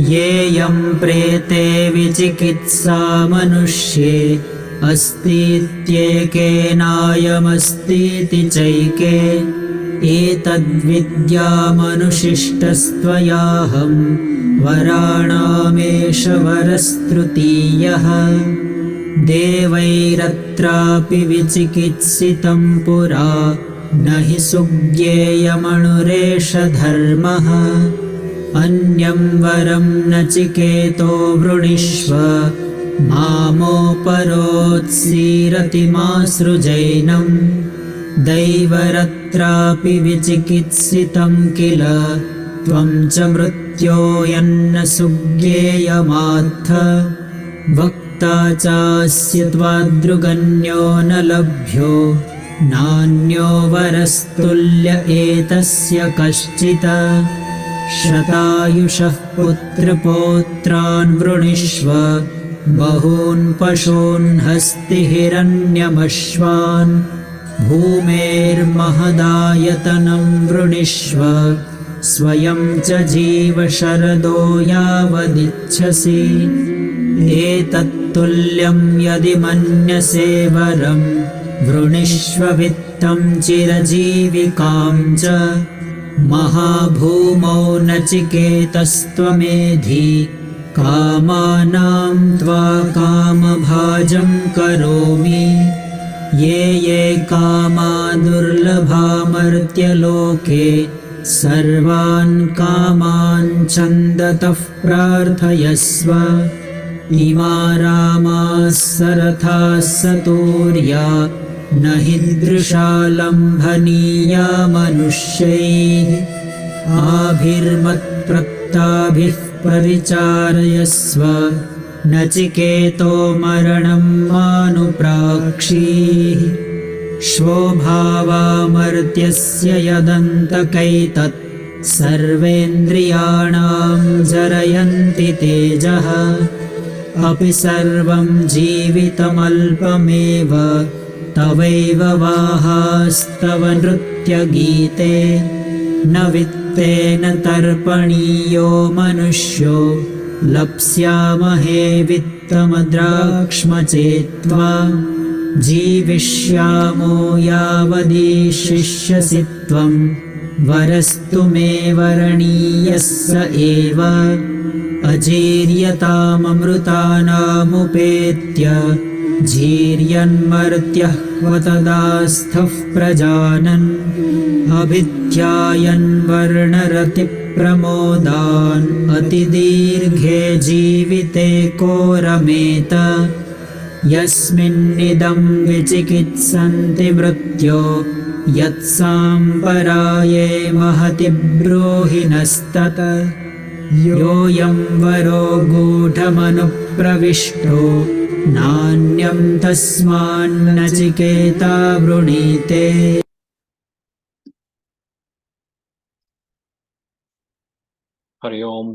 येऽयं प्रेते विचिकित्सा मनुष्ये अस्तीत्येकेनायमस्तीति चैके एतद्विद्यामनुशिष्टस्त्वयाहं वराणामेष वरस्तृतीयः देवैरत्रापि विचिकित्सितं पुरा न हि सुज्ञेयमणुरेष धर्मः अन्यं वरं नचिकेतो वृणीष्व मामोपरोत्सीरतिमासृजैनं दैवरत्रापि विचिकित्सितं किल त्वं च मृत्यो यन्न सुज्ञेयमात्थ वक्ता चास्य त्वादृगन्यो न लभ्यो नान्यो वरस्तुल्य एतस्य कश्चित् शतायुषः पुत्रपौत्रान् वृणीष्व बहून् पशून् हस्तिहिरण्यमश्वान् भूमेर्महदायतनं वृणीष्व स्वयं च जीव शरदो यावदिच्छसि एतत्तुल्यं यदि मन्यसे वरं वृणीष्व वित्तं चिरजीविकां च महाभूमौ नचिकेतस्त्वमेधि कामानां त्वा कामभाजं करोमि ये ये कामा दुर्लभामर्त्यलोके सर्वान् कामान् छन्दतः प्रार्थयस्व इमा रामाः सरथाः सतूर्या न हि दृशा लम्भनीया मनुष्यैः आभिर्मत्प्रत्ताभिः परिचारयस्व नचिकेतो मरणं मानुप्राक्षीः श्वोभावामर्त्यस्य यदन्तकैतत् सर्वेन्द्रियाणां जरयन्ति तेजः अपि सर्वं जीवितमल्पमेव तवैव वाहास्तव नृत्यगीते न वित्तेन तर्पणीयो मनुष्यो लप्स्यामहे वित्तमद्राक्ष्मचेत्त्वा जीविष्यामो यावदीशिष्यसि त्वं वरस्तु मे वरणीयः स एव अजीर्यताममृतानामुपेत्य जीर्यन्मर्त्यः क्व तदास्थः प्रजानन् अभिध्यायन् वर्णरतिप्रमोदान् अतिदीर्घे जीविते को रमेत यस्मिन्निदं विचिकित्सन्ति मृत्यो यत्साम्पराये महति ब्रूहि नस्तत योऽयं वरो गूढमनुप्रविष्टो नान्यं तस्मान्नचिकेता वृणीते। हरि ओम।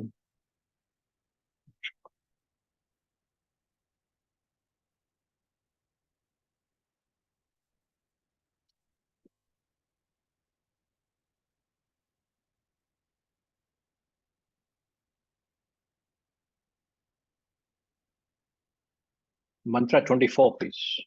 Mantra 24, please.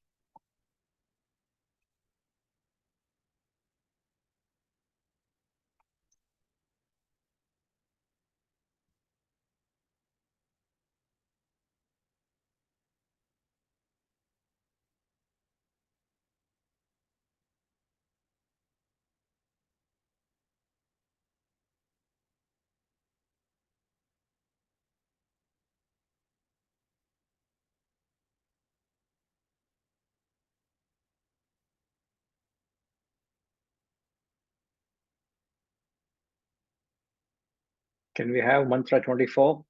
Can we have Mantra 24?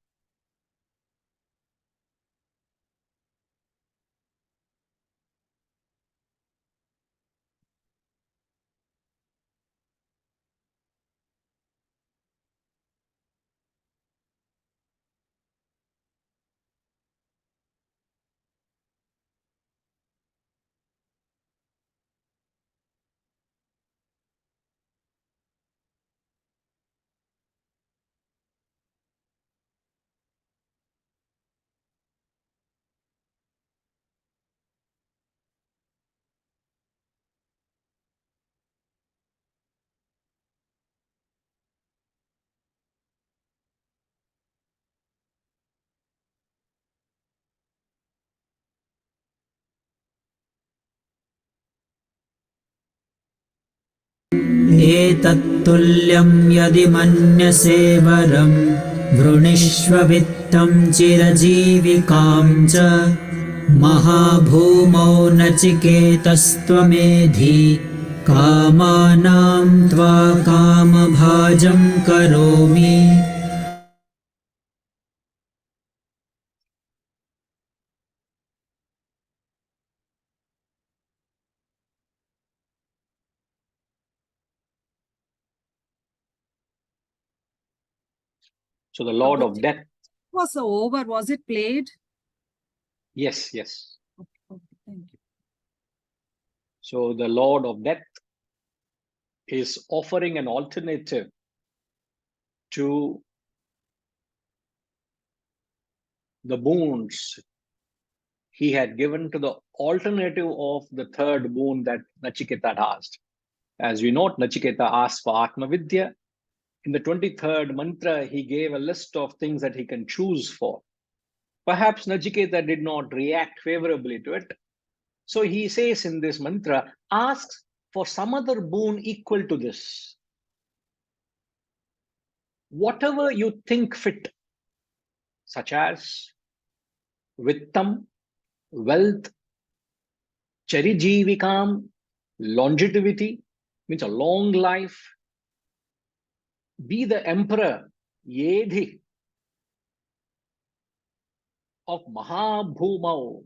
तत्तुल्यं यदि मन्यसे वरं वृणीष्व वित्तं चिरजीविकां च महाभूमौ नचिकेतस्त्वमेधि कामानां त्वा कामभाजं करोमि. So the Lord of Death. Was over. Was it played? Yes, yes. Okay, thank you. So the Lord of Death is offering an alternative to the boons he had given to the alternative of the third boon that Nachiketa had asked. As we know, Nachiketa asked for Atma Vidya. In the 23rd mantra, he gave a list of things that he can choose for. Perhaps Nachiketa did not react favorably to it. So he says in this mantra, ask for some other boon equal to this. Whatever you think fit, such as vittam, wealth, charijivikam, longevity, means a long life. Be the emperor, yedhi, of Mahabhumau,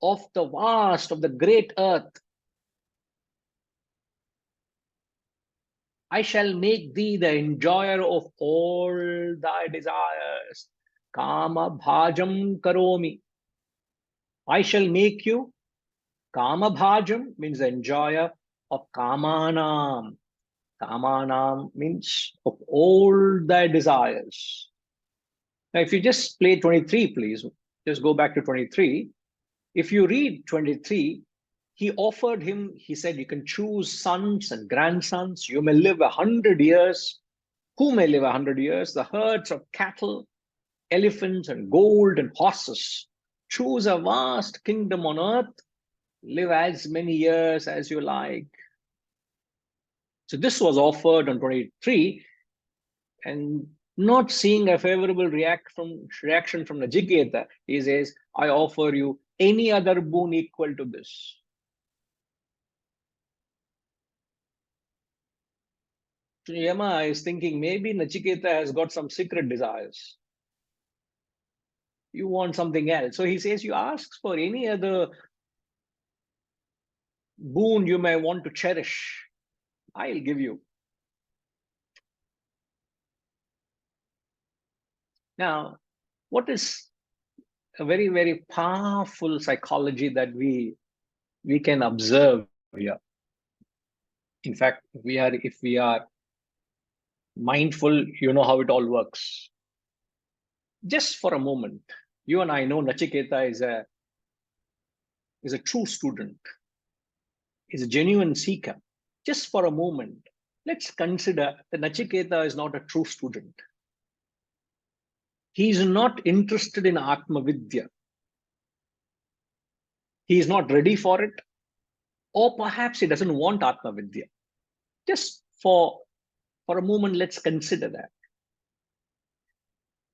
of the vast, of the great earth. I shall make thee the enjoyer of all thy desires. Kama bhajam karomi. I shall make you. Kama bhajam means the enjoyer of kamanam. Kamanam means of all thy desires. Now, if you just play 23, please, just go back to 23. If you read 23, he offered him, he said, you can choose sons and grandsons. You may live 100 years. Who may live 100 years? The herds of cattle, elephants, and gold and horses. Choose a vast kingdom on earth. Live as many years as you like. So this was offered on 23, and not seeing a favorable reaction from Nachiketa, he says, I offer you any other boon equal to this. So Yama is thinking maybe Nachiketa has got some secret desires. You want something else. So he says, you ask for any other boon you may want to cherish. I'll give you. Now, what is a very, very powerful psychology that we can observe here? In fact, if we are mindful, you know how it all works. Just for a moment, you and I know Nachiketa is a true student, is a genuine seeker. Just for a moment, let's consider that Nachiketa is not a true student. He is not interested in Atma Vidya. He is not ready for it, or perhaps he doesn't want Atma Vidya. Just for a moment, let's consider that.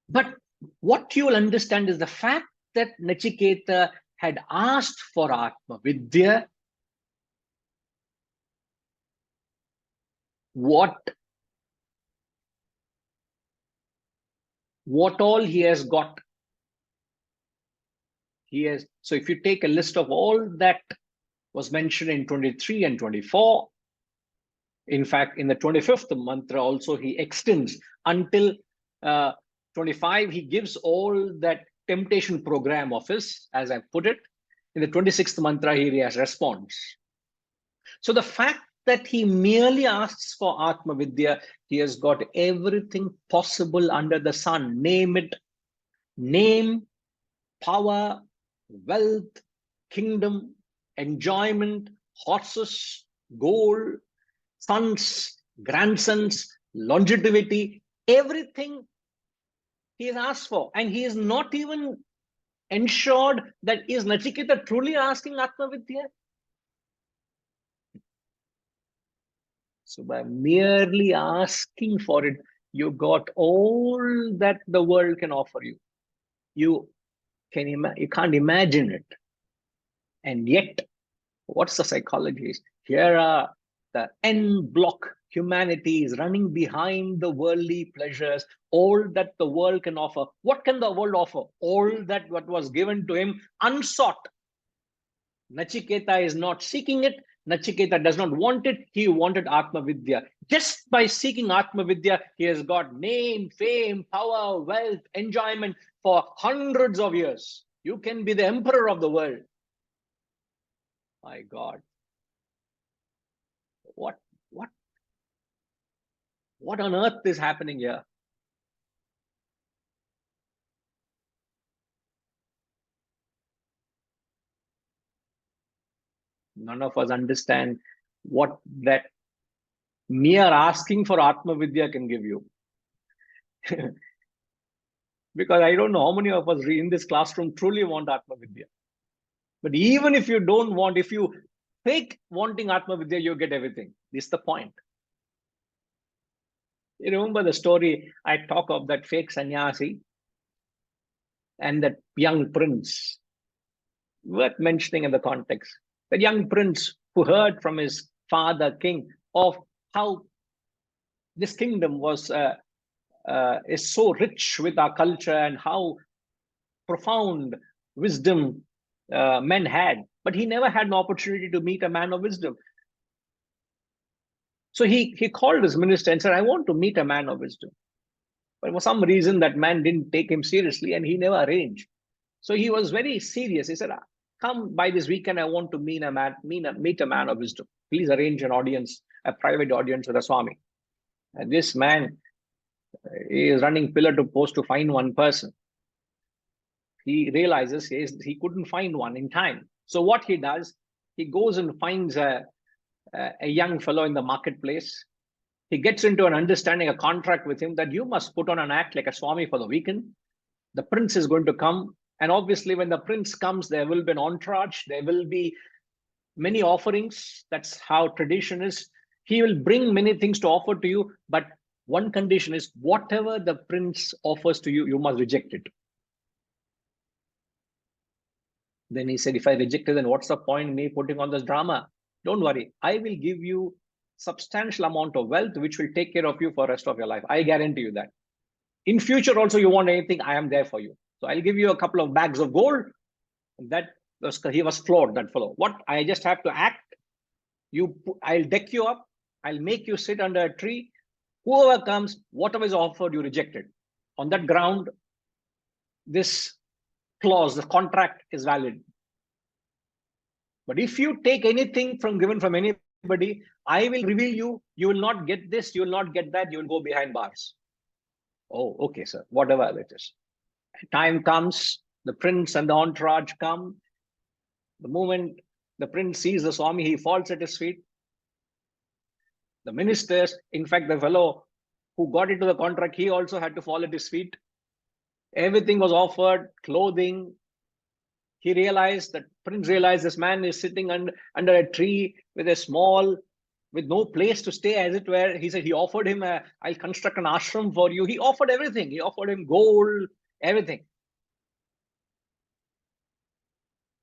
But what you'll understand is the fact that Nachiketa had asked for Atma Vidya, what all he has got. So if you take a list of all that was mentioned in 23 and 24, in fact, in the 25th mantra also, he extends until 25, he gives all that temptation program of his, as I put it. In the 26th mantra, he has response. So the fact that he merely asks for Atma Vidya, he has got everything possible under the sun. Name it. Name, power, wealth, kingdom, enjoyment, horses, gold, sons, grandsons, longevity, everything he has asked for. And he is not even ensured that is Nachiketa truly asking Atma Vidya? So by merely asking for it, you got all that the world can offer you. You can't imagine it. And yet, what's the psychology? Here are the en bloc humanity is running behind the worldly pleasures, all that the world can offer. What can the world offer? All that what was given to him unsought. Nachiketa is not seeking it. Nachiketa does not want it. He wanted Atma Vidya. Just by seeking Atma Vidya, he has got name, fame, power, wealth, enjoyment for hundreds of years. You can be the emperor of the world. My God. What on earth is happening here? None of us understand what that mere asking for Atma Vidya can give you. Because I don't know how many of us in this classroom truly want Atma Vidya. But even if you don't want, if you fake wanting Atma Vidya, you get everything. This is the point. You remember the story I talk of that fake sannyasi and that young prince? Worth mentioning in the context. That young prince who heard from his father king of how this kingdom was is so rich with our culture and how profound wisdom men had, but he never had an opportunity to meet a man of wisdom. So he called his minister and said, I want to meet a man of wisdom. But for some reason, that man didn't take him seriously and he never arranged. So he was very serious. He said, come by this weekend, I want to meet a man of wisdom. Please arrange an audience, a private audience with a Swami. And this man is running pillar to post to find one person. He realizes he couldn't find one in time. So what he does, he goes and finds a young fellow in the marketplace. He gets into an understanding, a contract with him that you must put on an act like a Swami for the weekend. The prince is going to come. And obviously, when the prince comes, there will be an entourage. There will be many offerings. That's how tradition is. He will bring many things to offer to you. But one condition is whatever the prince offers to you, you must reject it. Then he said, if I reject it, then what's the point in me putting on this drama? Don't worry. I will give you substantial amount of wealth, which will take care of you for the rest of your life. I guarantee you that. In future also, you want anything, I am there for you. So I'll give you a couple of bags of gold. He was floored, that fellow. What? I just have to act. I'll deck you up. I'll make you sit under a tree. Whoever comes, whatever is offered, you reject it. On that ground, this clause, the contract is valid. But if you take anything given from anybody, I will reveal you. You will not get this. You will not get that. You will go behind bars. Oh, okay, sir. Whatever it is. Time comes. The prince and the entourage come. The moment the prince sees the Swami, he falls at his feet. The ministers, in fact, the fellow who got into the contract, he also had to fall at his feet. Everything was offered, clothing. He realized, that prince realized this man is sitting under a tree with no place to stay, as it were. He said, he offered him, I'll construct an ashram for you. He offered everything. He offered him gold, everything.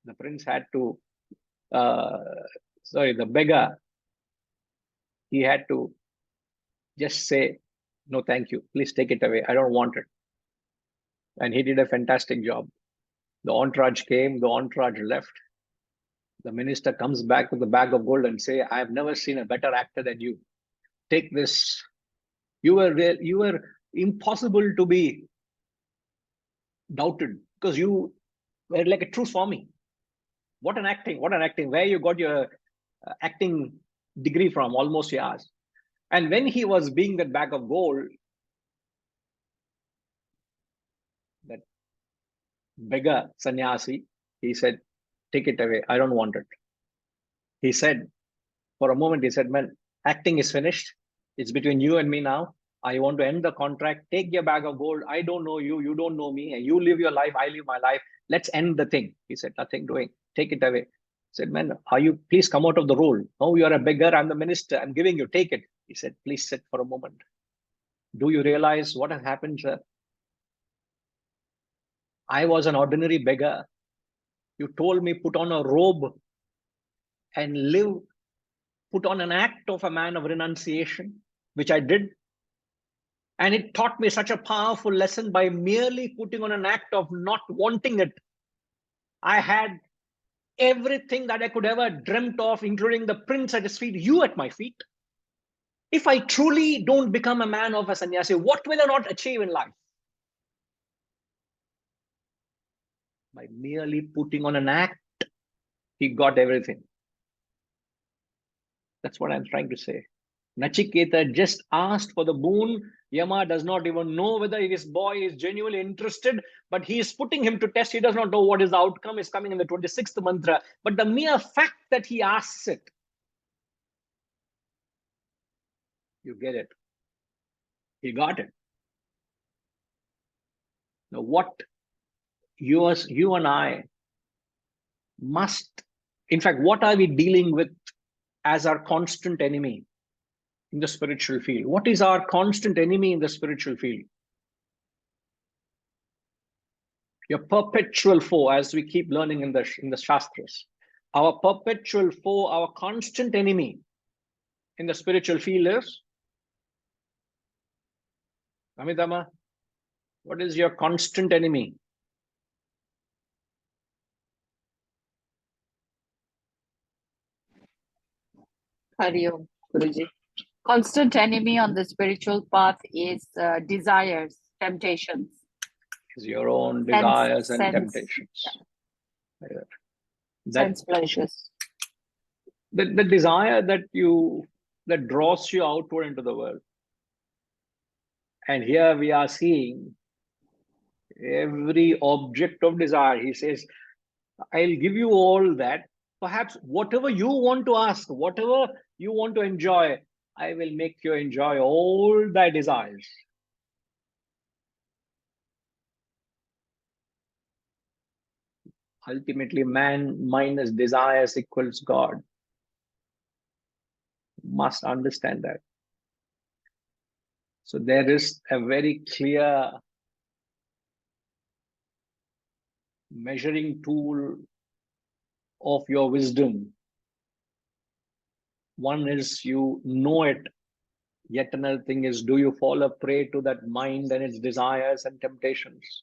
The prince had to, the beggar, he had to just say, no, thank you. Please take it away. I don't want it. And he did a fantastic job. The entourage came, the entourage left. The minister comes back with a bag of gold and say, I have never seen a better actor than you. Take this. You were impossible to be doubted because you were like a true Swami. What an acting, what an acting. Where you got your acting degree from, almost he asked. And when he was being that bag of gold, that beggar sannyasi, he said, take it away. I don't want it. He said, for a moment, he said, man, acting is finished. It's between you and me now. I want to end the contract. Take your bag of gold. I don't know you. You don't know me. And you live your life. I live my life. Let's end the thing. He said, nothing doing. Take it away. He said, man, please come out of the role. No, you are a beggar. I'm the minister. I'm giving you. Take it. He said, please sit for a moment. Do you realize what has happened, sir? I was an ordinary beggar. You told me put on a robe and live, put on an act of a man of renunciation, which I did. And it taught me such a powerful lesson by merely putting on an act of not wanting it. I had everything that I could ever dreamt of, including the prince at his feet, you at my feet. If I truly don't become a man of a sannyasi, what will I not achieve in life? By merely putting on an act, he got everything. That's what I'm trying to say. Nachiketa just asked for the boon. Yama does not even know whether this boy is genuinely interested, but he is putting him to test. He does not know what is the outcome is coming in the 26th mantra. But the mere fact that he asks it, you get it. He got it. Now, what you and I must, in fact, what are we dealing with as our constant enemy in the spiritual field? What is our constant enemy in the spiritual field? Your perpetual foe, as we keep learning in the Shastras. Our perpetual foe, our constant enemy in the spiritual field is Amitama. What is your constant enemy? Hari Om, Guruji. Constant enemy on the spiritual path is desires, temptations. Is your own desires and sense, temptations. yeah. That, Sense pleasures. the desire that draws you outward into the world. And here we are seeing every object of desire. He says, I'll give you all that. Perhaps whatever you want to ask, whatever you want to enjoy, I will make you enjoy all thy desires. Ultimately, man minus desires equals God. Must understand that. So there is a very clear measuring tool of your wisdom. One is you know it, yet another thing is, do you fall a prey to that mind and its desires and temptations?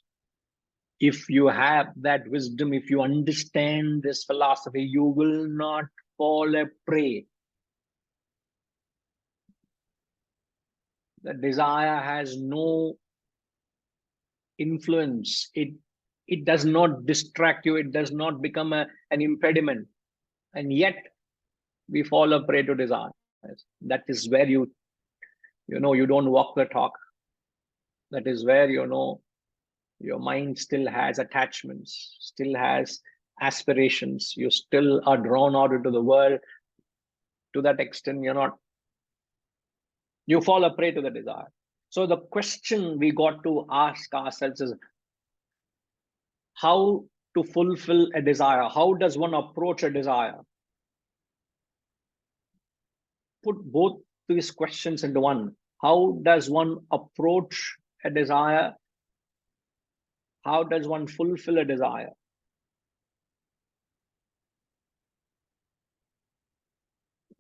If you have that wisdom, if you understand this philosophy, you will not fall a prey. The desire has no influence. It does not distract you. It does not become an impediment. And yet we fall a prey to desire. That is where you don't walk the talk. That is where your mind still has attachments, still has aspirations. You still are drawn out into the world. To that extent, you fall a prey to the desire. So the question we got to ask ourselves is how to fulfill a desire. How does one approach a desire? Put both these questions into one. How does one approach a desire? How does one fulfill a desire?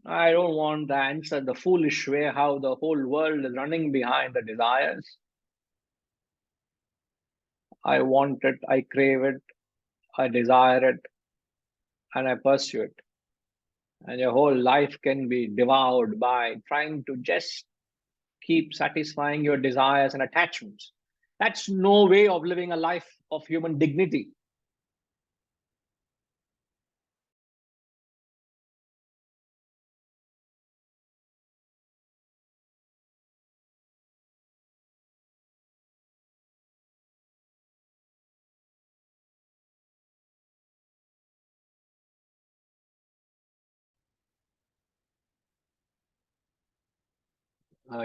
I don't want the answer the foolish way, how the whole world is running behind the desires. I want it, I crave it, I desire it, and I pursue it. And your whole life can be devoured by trying to just keep satisfying your desires and attachments. That's no way of living a life of human dignity.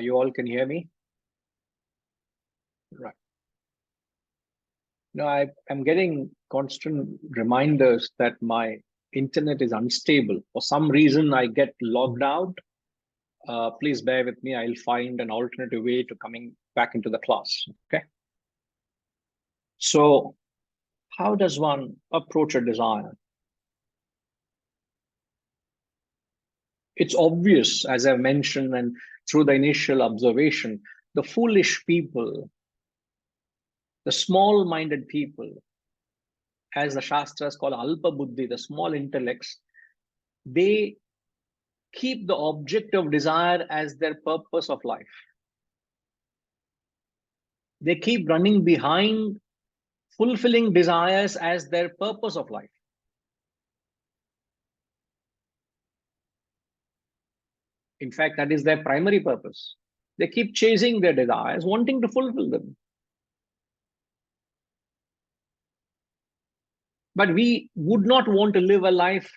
You all can hear me? Right. No, I'm getting constant reminders that my internet is unstable. For some reason, I get logged out. Please bear with me. I'll find an alternative way to coming back into the class. Okay. So how does one approach a desire? It's obvious, as I've mentioned, and through the initial observation, the foolish people, the small-minded people, as the Shastras call Alpa Buddhi, the small intellects, they keep the object of desire as their purpose of life. They keep running behind fulfilling desires as their purpose of life. In fact, that is their primary purpose. They keep chasing their desires, wanting to fulfill them. But we would not want to live a life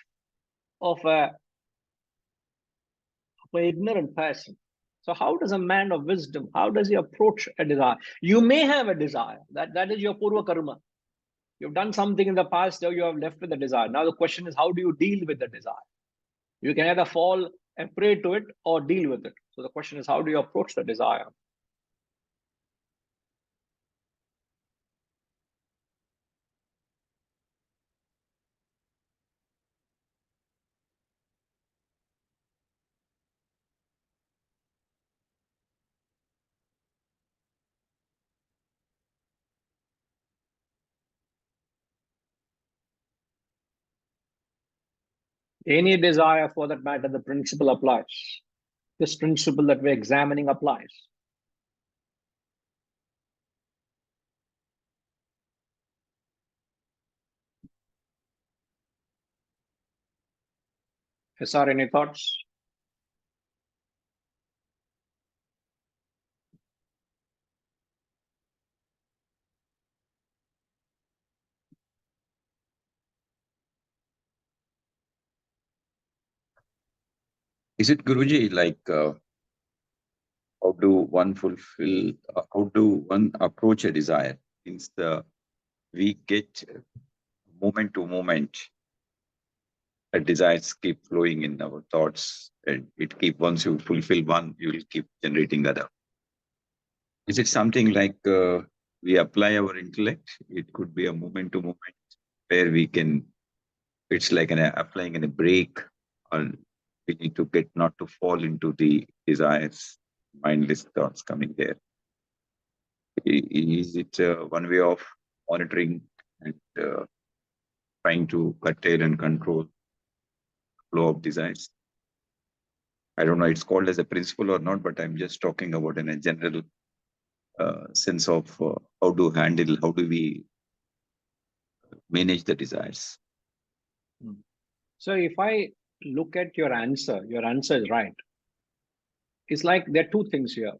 of an ignorant person. So how does a man of wisdom, how does he approach a desire? You may have a desire. That is your purva karma. You've done something in the past, so you have left with the desire. Now the question is, how do you deal with the desire? You can either fall and pray to it or deal with it. So the question is, how do you approach the desire? Any desire, for that matter, the principle applies. This principle that we're examining applies. SR, any thoughts? Is it, Guruji, like how do one approach a desire? Means we get moment to moment, a desires keep flowing in our thoughts, and once you fulfill one, you will keep generating the other. Is it something like we apply our intellect? It could be a moment to moment where we can, it's like applying a brake, or we need to get not to fall into the desires, mindless thoughts coming there. Is it one way of monitoring and trying to curtail and control flow of desires? I don't know it's called as a principle or not, but I'm just talking about in a general sense of how do we manage the desires. So if I look at your answer is right. It's like there are two things here.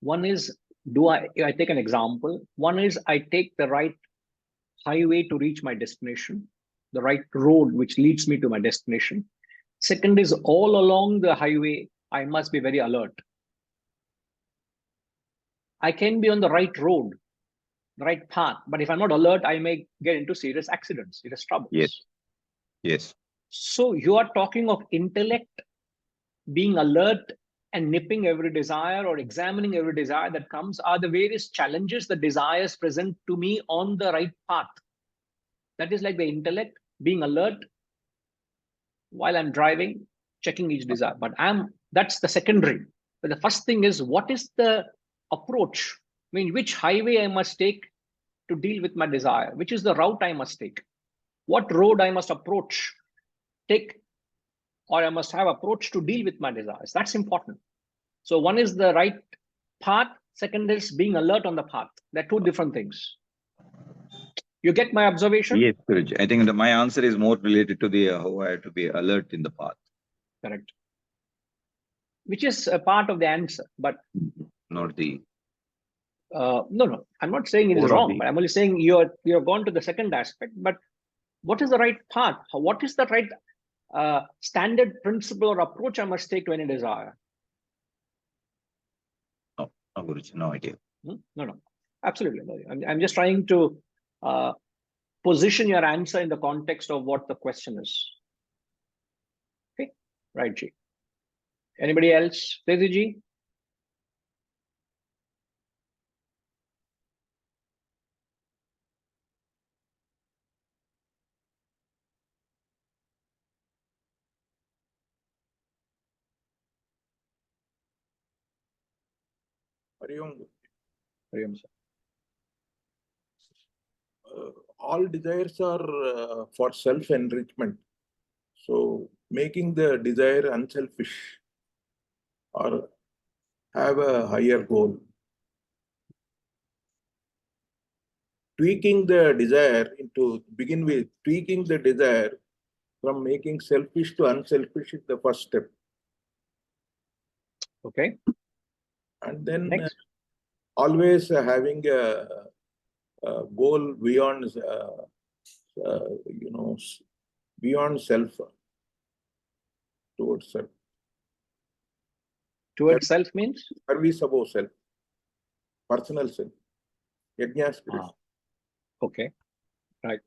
One is, I take an example. One is I take the right highway to reach my destination, the right road which leads me to my destination. Second is, all along the highway, I must be very alert. I can be on the right road, the right path, but if I'm not alert, I may get into serious accidents, serious troubles. Yes. So you are talking of intellect being alert and nipping every desire or examining every desire that comes are the various challenges the desires present to me on the right path. That is like the intellect being alert while I'm driving, checking each desire. But that's the secondary. But the first thing is, what is the approach? I mean, which highway I must take to deal with my desire? Which is the route I must take? What road I must take, or I must have approach to deal with my desires? That's important. So one is the right path. Second is being alert on the path. They're two different things. You get my observation? Yes, Guruji. I think my answer is more related to the how I have to be alert in the path. Correct. Which is a part of the answer, but not the. No. I'm not saying it is wrong, but I'm only saying you're gone to the second aspect. But what is the right path? What is the right standard principle or approach I must take to any desire? No, Guruji, no idea. No. Absolutely. No. I'm just trying to position your answer in the context of what the question is. Okay, right, G. Anybody else? Teziji? Hariom, sir. All desires are for self-enrichment. So making the desire unselfish or have a higher goal. Tweaking the desire begin with tweaking the desire from making selfish to unselfish is the first step. Okay. And then Next. Always having a goal beyond, beyond self, towards self. Towards self means? Service above self, personal self, yajna spirit. Okay, right.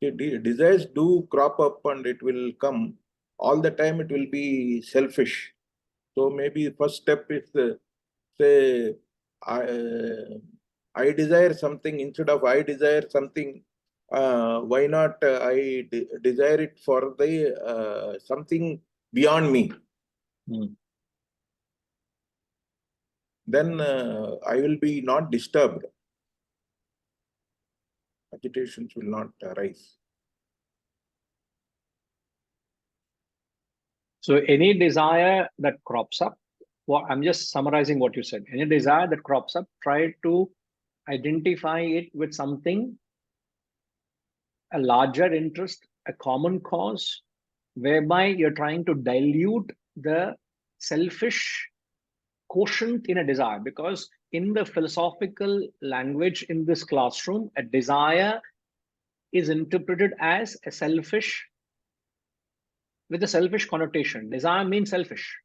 Desires do crop up and it will come. All the time it will be selfish. So maybe first step is say, I desire something instead of I desire something. Why not I desire it for the something beyond me? Then I will be not disturbed. Agitations will not arise. So any desire that crops up, well, I'm just summarizing what you said. Any desire that crops up, try to identify it with something, a larger interest, a common cause, whereby you're trying to dilute the selfish quotient in a desire. Because in the philosophical language in this classroom, a desire is interpreted as a selfish, with a selfish connotation. Desire means selfish.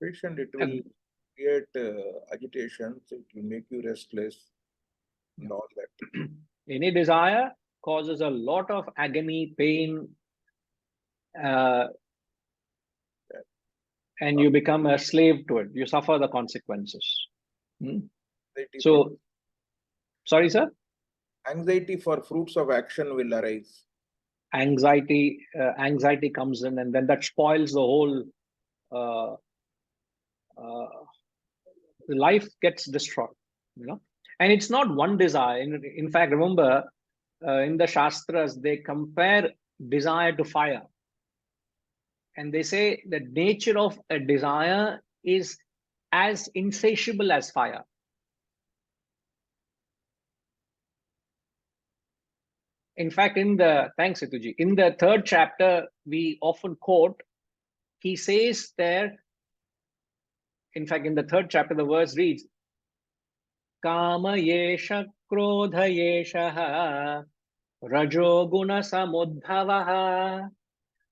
Patient, it will create agitations, it will make you restless and all that. Any desire causes a lot of agony, pain, and you become a slave to it. You suffer the consequences. So, sorry, sir? Anxiety for fruits of action will arise. Anxiety comes in, and then that spoils the whole life gets destroyed, and it's not one desire. In fact, remember, in the Shastras, they compare desire to fire. And they say the nature of a desire is as insatiable as fire. In fact, thanks, Situji, in the 3rd chapter, we often quote, he says there, in fact, in the 3rd chapter, the verse reads, Kama yesha krodha yesha rajo guna samudbhavaha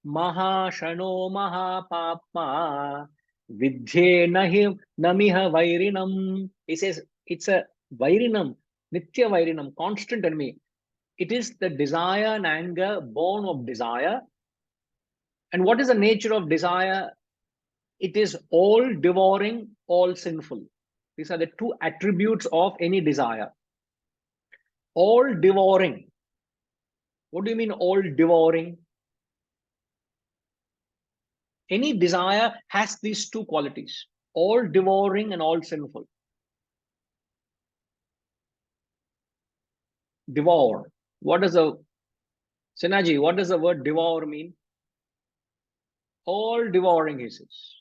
mahashano mahapapma vidye namiha vairinam. He says it's a vairinam, nitya vairinam, constant enemy. It is the desire and anger born of desire. And what is the nature of desire? It is all devouring, all sinful. These are the two attributes of any desire. All devouring. What do you mean all devouring? Any desire has these two qualities, all devouring and all sinful. Devour. Sinaji, what does the word devour mean? All devouring, he says.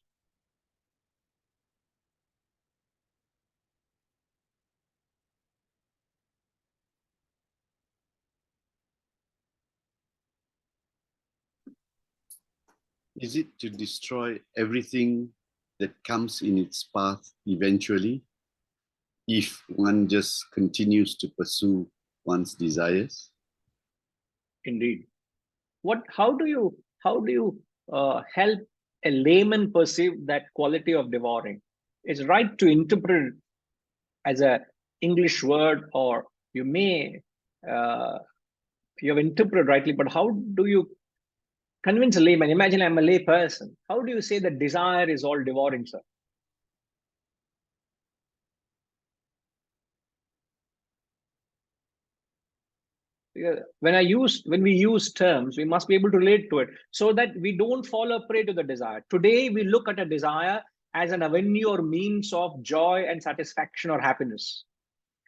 Is it to destroy everything that comes in its path eventually, if one just continues to pursue one's desires? Indeed. How do you help a layman perceive that quality of devouring? It's right to interpret it as a English word, or you have interpreted rightly, but how do you Convince a layman. Imagine I'm a lay person. How do you say that desire is all devouring, sir? When we use terms, we must be able to relate to it so that we don't fall a prey to the desire. Today, we look at a desire as an avenue or means of joy and satisfaction or happiness.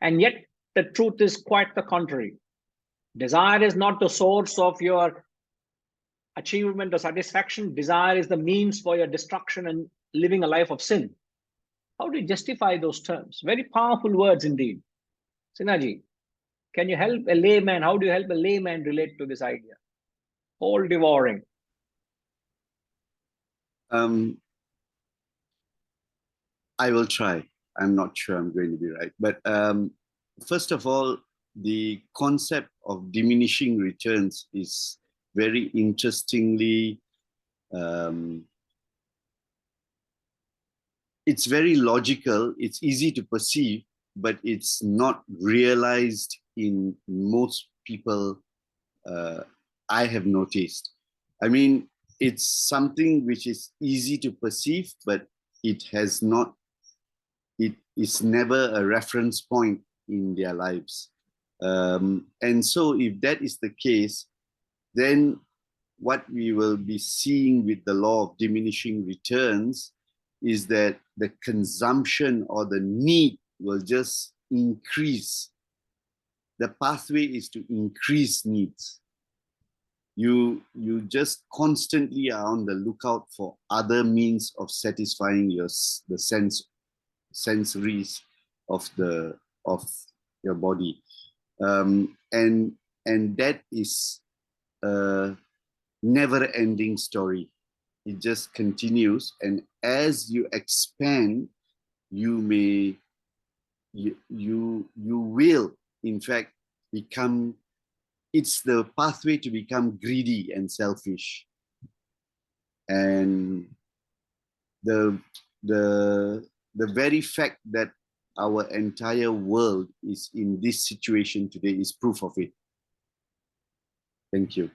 And yet, the truth is quite the contrary. Desire is not the source of your achievement or satisfaction. Desire is the means for your destruction and living a life of sin. How do you justify those terms? Very powerful words indeed. Sinaji, can you help a layman? How do you help a layman relate to this idea? All devouring. I will try. I'm not sure I'm going to be right. But first of all, the concept of diminishing returns is very interestingly, it's very logical, it's easy to perceive, but it's not realized in most people I have noticed. I mean, it's something which is easy to perceive, but it has not, it is never a reference point in their lives. And so if that is the case, then what we will be seeing with the law of diminishing returns is that the consumption or the need will just increase. The pathway is to increase needs. You just constantly are on the lookout for other means of satisfying the sensories of your body, and that is a never-ending story. It just continues, and as you expand, you will in fact become, it's the pathway to become greedy and selfish. And the very fact that our entire world is in this situation today is proof of it. Thank you.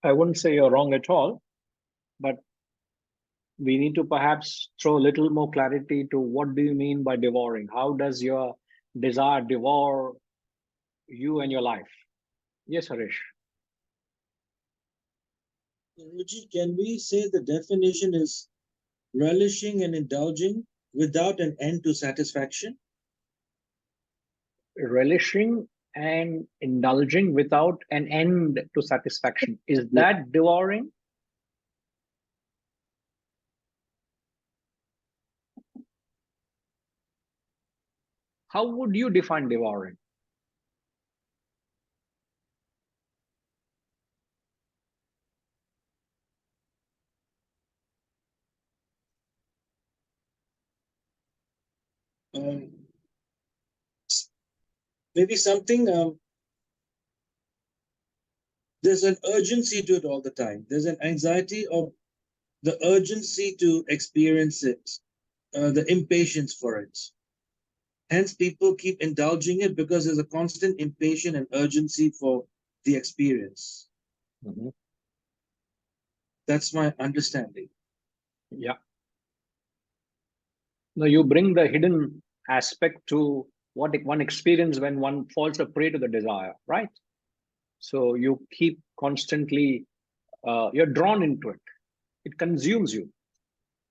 I wouldn't say you're wrong at all, but we need to perhaps throw a little more clarity to what do you mean by devouring? How does your desire devour you and your life? Yes, Harish. Guruji, can we say the definition is relishing and indulging without an end to satisfaction? Relishing and indulging without an end to satisfaction. Is that devouring? How would you define devouring? Maybe something, there's an urgency to it all the time. There's an anxiety of the urgency to experience it, the impatience for it. Hence, people keep indulging it because there's a constant impatience and urgency for the experience. Mm-hmm. That's my understanding. Yeah. Now you bring the hidden aspect to what one experiences when one falls a prey to the desire, right? So you keep constantly, you're drawn into it. It consumes you.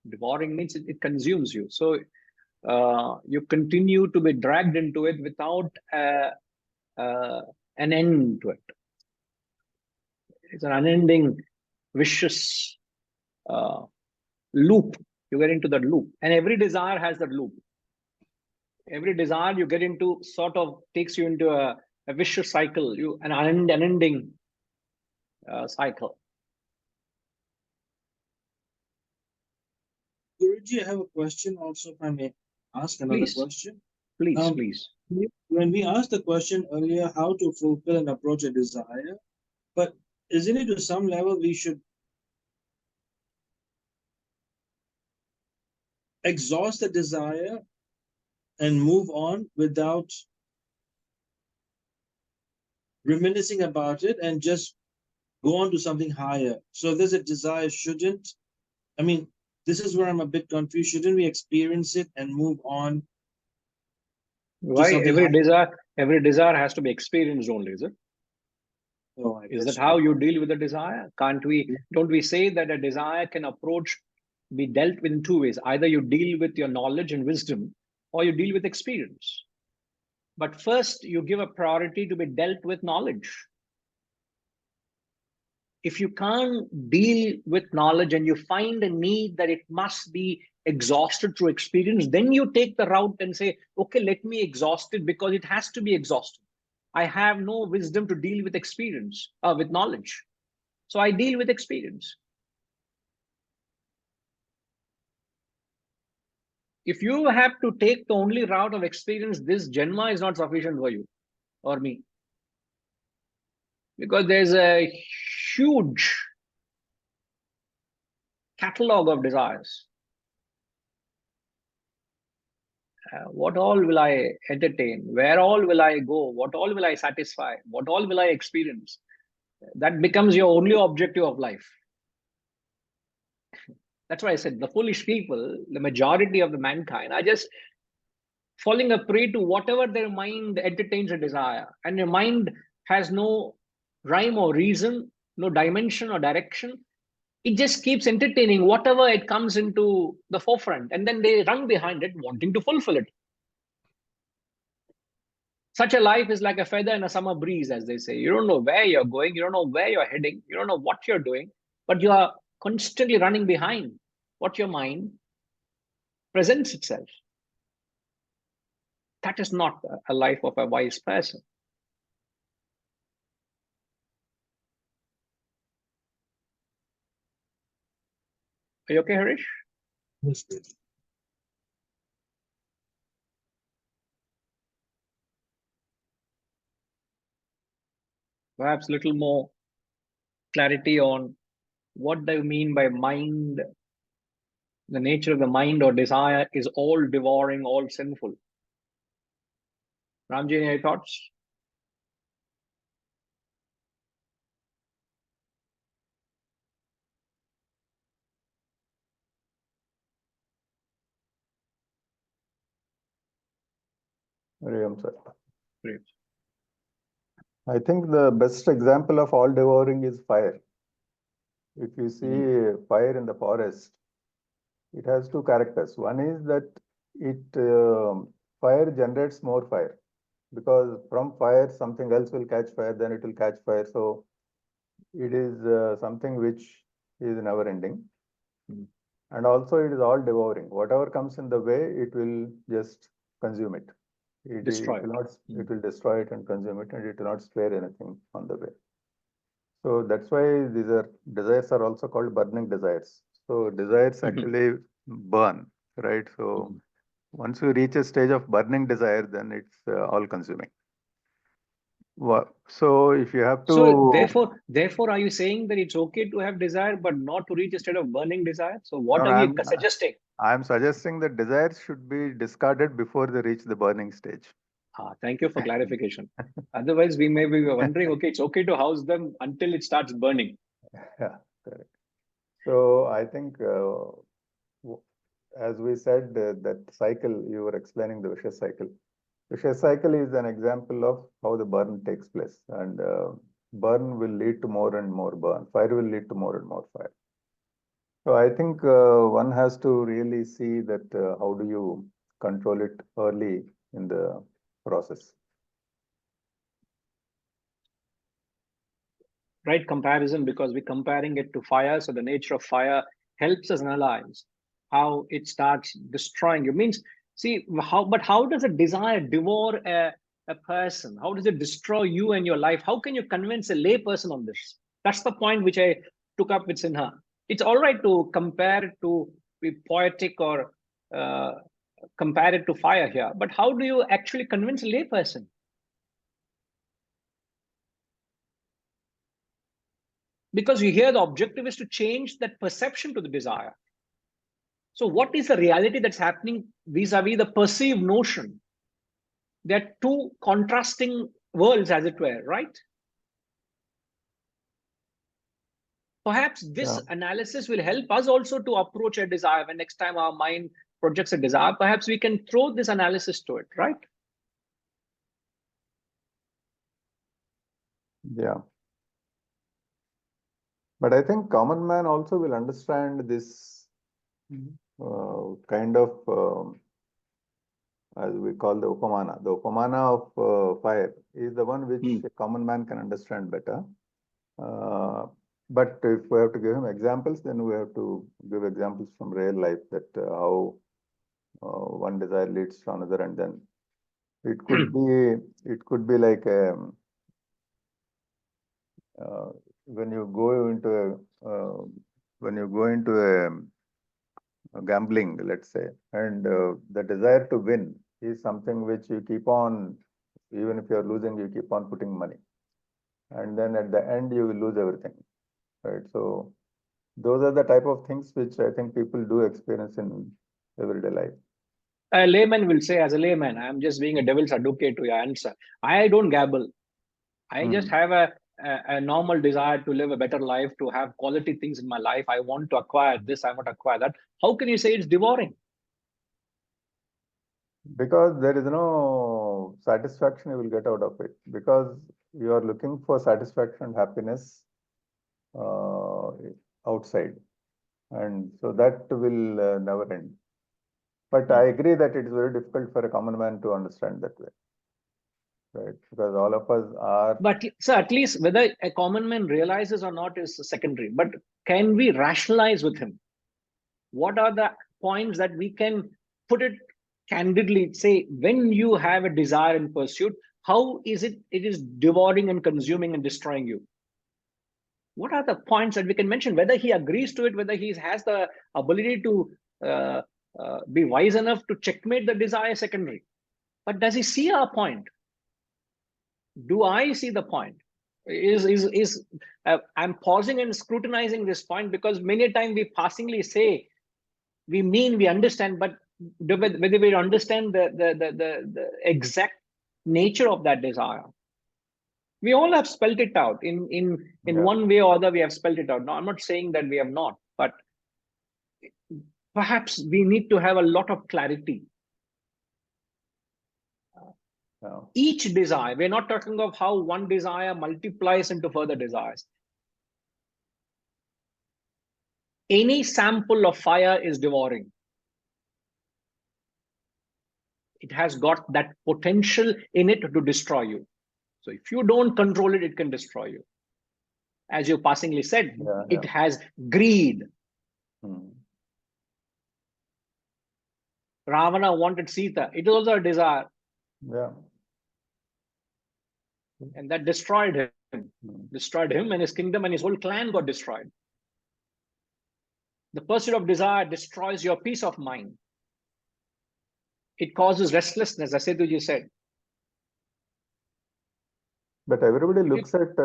Devouring means it consumes you. So you continue to be dragged into it without an end to it. It's an unending, vicious loop. You get into that loop, and every desire has that loop. Every desire you get into sort of takes you into a vicious cycle, an unending cycle. Guruji, I have a question also, if I may ask another question. Please. When we asked the question earlier, how to fulfill and approach a desire, but isn't it to some level we should exhaust the desire and move on without reminiscing about it and just go on to something higher. So there's a desire, shouldn't, I mean, this is where I'm a bit confused. Shouldn't we experience it and move on to Why something higher? every desire has to be experienced only, is it? Oh, I Is guess that how so. you deal with a desire? Don't we say that a desire can be dealt with in two ways? Either you deal with your knowledge and wisdom, or you deal with experience. But first, you give a priority to be dealt with knowledge. If you can't deal with knowledge and you find a need that it must be exhausted through experience, then you take the route and say, okay, let me exhaust it because it has to be exhausted. I have no wisdom to deal with experience, with knowledge. So I deal with experience. If you have to take the only route of experience, this Janma is not sufficient for you or me. Because there's a huge catalog of desires. What all will I entertain? Where all will I go? What all will I satisfy? What all will I experience? That becomes your only objective of life. That's why I said the foolish people, the majority of the mankind, are just falling a prey to whatever their mind entertains a desire. And their mind has no rhyme or reason, no dimension or direction. It just keeps entertaining whatever it comes into the forefront. And then they run behind it, wanting to fulfill it. Such a life is like a feather in a summer breeze, as they say. You don't know where you're going, you don't know where you're heading, you don't know what you're doing, but you are constantly running behind what your mind presents itself. That is not a life of a wise person. Are you okay, Harish? Yes, please. Perhaps a little more clarity on what do you mean by mind? The nature of the mind or desire is all devouring, all sinful. Ramji, any thoughts? Hariom, sir. Great. I think the best example of all devouring is fire. If you see fire in the forest, it has two characters. One is that it fire generates more fire, because from fire something else will catch fire, then it will catch fire. So it is something which is never ending. And also it is all devouring. Whatever comes in the way, it will just consume it. It Destroy will it. not. It will destroy it and consume it, and it will not spare anything on the way. So that's why these desires are also called burning desires. So desires actually burn, right? So once you reach a stage of burning desire, then it's all consuming. So if you have to, So therefore, are you saying that it's okay to have desire, but not to reach a state of burning desire? So what no, are we suggesting? I'm suggesting that desires should be discarded before they reach the burning stage. Thank you for clarification. Otherwise, we may be wondering, okay, it's okay to house them until it starts burning. Yeah, correct. So I think, as we said, that cycle, you were explaining the vicious cycle. Vicious cycle is an example of how the burn takes place, and burn will lead to more and more burn. Fire will lead to more and more fire. So I think one has to really see that how do you control it early in the process. Right comparison, because we're comparing it to fire. So the nature of fire helps us analyze how it starts destroying you. Means, see, how does a desire devour a person? How does it destroy you and your life? How can you convince a lay person on this? That's the point which I took up with Sinha. It's all right to compare it to be poetic or compare it to fire here, but how do you actually convince a lay person? Because you hear the objective is to change that perception to the desire. So what is the reality that's happening vis-a-vis the perceived notion? They're two contrasting worlds, as it were, right? Perhaps this analysis will help us also to approach a desire. When next time our mind projects a desire, perhaps we can throw this analysis to it, right? Yeah. But I think common man also will understand this kind of, as we call the upamana. The upamana of fire is the one which a common man can understand better. But if we have to give him examples, then we have to give examples from real life that how one desire leads to another, and then it could be like when you go into a gambling, let's say, and the desire to win is something which you keep on, even if you're losing, you keep on putting money, and then at the end you will lose everything, right? So those are the type of things which I think people do experience in everyday life. A layman will say, as a layman, I'm just being a devil's advocate to your answer. I don't gamble. I just have a normal desire to live a better life, to have quality things in my life. I want to acquire this, I want to acquire that. How can you say it's devouring? Because there is no satisfaction you will get out of it, because you are looking for satisfaction and happiness outside, and so that will never end. But I agree that it is very difficult for a common man to understand that way, right? Because all of us are. But so at least whether a common man realizes or not is secondary. But can we rationalize with him? What are the points that we can put it candidly, say, when you have a desire and pursuit, how is it is devouring and consuming and destroying you? What are the points that we can mention? Whether he agrees to it, whether he has the ability to be wise enough to checkmate the desire, secondary. But does he see our point? Do I see the point? I'm pausing and scrutinizing this point, because many a time we passingly say, we mean we understand, but whether we understand the exact nature of that desire. We all have spelled it out in one way or other. We have spelled it out. Now, I'm not saying that we have not, but perhaps we need to have a lot of clarity. Each desire, we're not talking of how one desire multiplies into further desires. Any sample of fire is devouring. It has got that potential in it to destroy you. So if you don't control it, it can destroy you. As you passingly said, it has greed. Ravana wanted Sita. It is also a desire. Yeah. And that destroyed him. Destroyed him and his kingdom, and his whole clan got destroyed. The pursuit of desire destroys your peace of mind. It causes restlessness, as Setuji said. But everybody looks at,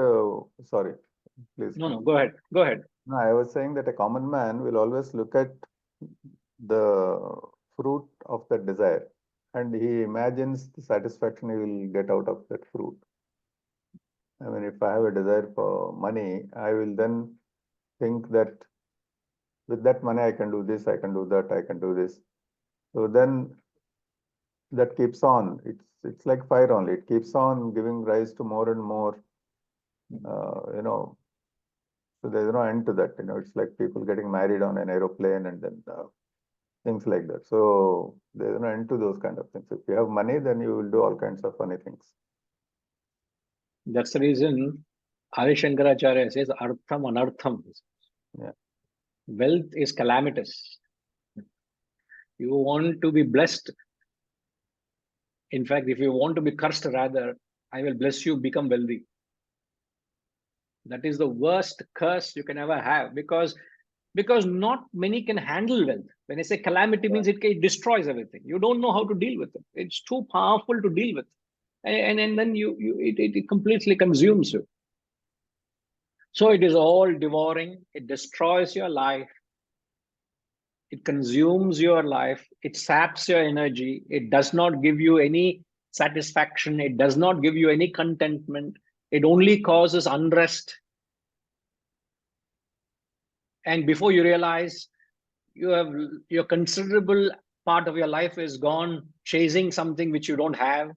sorry, please. No, go ahead. Go ahead. No, I was saying that a common man will always look at the fruit of that desire, and he imagines the satisfaction he will get out of that fruit. I mean, if I have a desire for money, I will then think that with that money I can do this, I can do that, I can do this. So then that keeps on. It's like fire only. It keeps on giving rise to more and more, so there's no end to that. It's like people getting married on an aeroplane and then things like that. So there's no end to those kind of things. If you have money, then you will do all kinds of funny things. That's the reason Adi Shankaracharya says artham anartham. Yeah. Wealth is calamitous. You want to be blessed. In fact, if you want to be cursed, rather, I will bless you, become wealthy. That is the worst curse you can ever have, because not many can handle wealth. When I say calamity, means it destroys everything. You don't know how to deal with it. It's too powerful to deal with. And then it completely consumes you. So it is all devouring. It destroys your life. It consumes your life. It saps your energy. It does not give you any satisfaction. It does not give you any contentment. It only causes unrest. And before you realize, your considerable part of your life is gone chasing something which you don't have.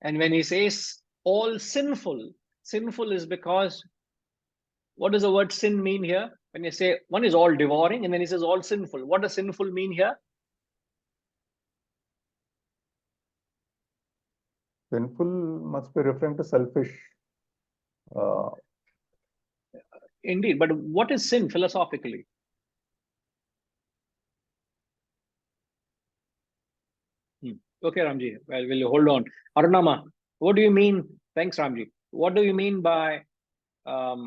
And when he says all sinful, sinful is because, what does the word sin mean here? When you say one is all devouring, and then he says all sinful. What does sinful mean here? Sinful must be referring to selfish. Indeed, but what is sin philosophically? Okay, Ramji. Well, will you hold on? Arunama, what do you mean? Thanks, Ramji. What do you mean by all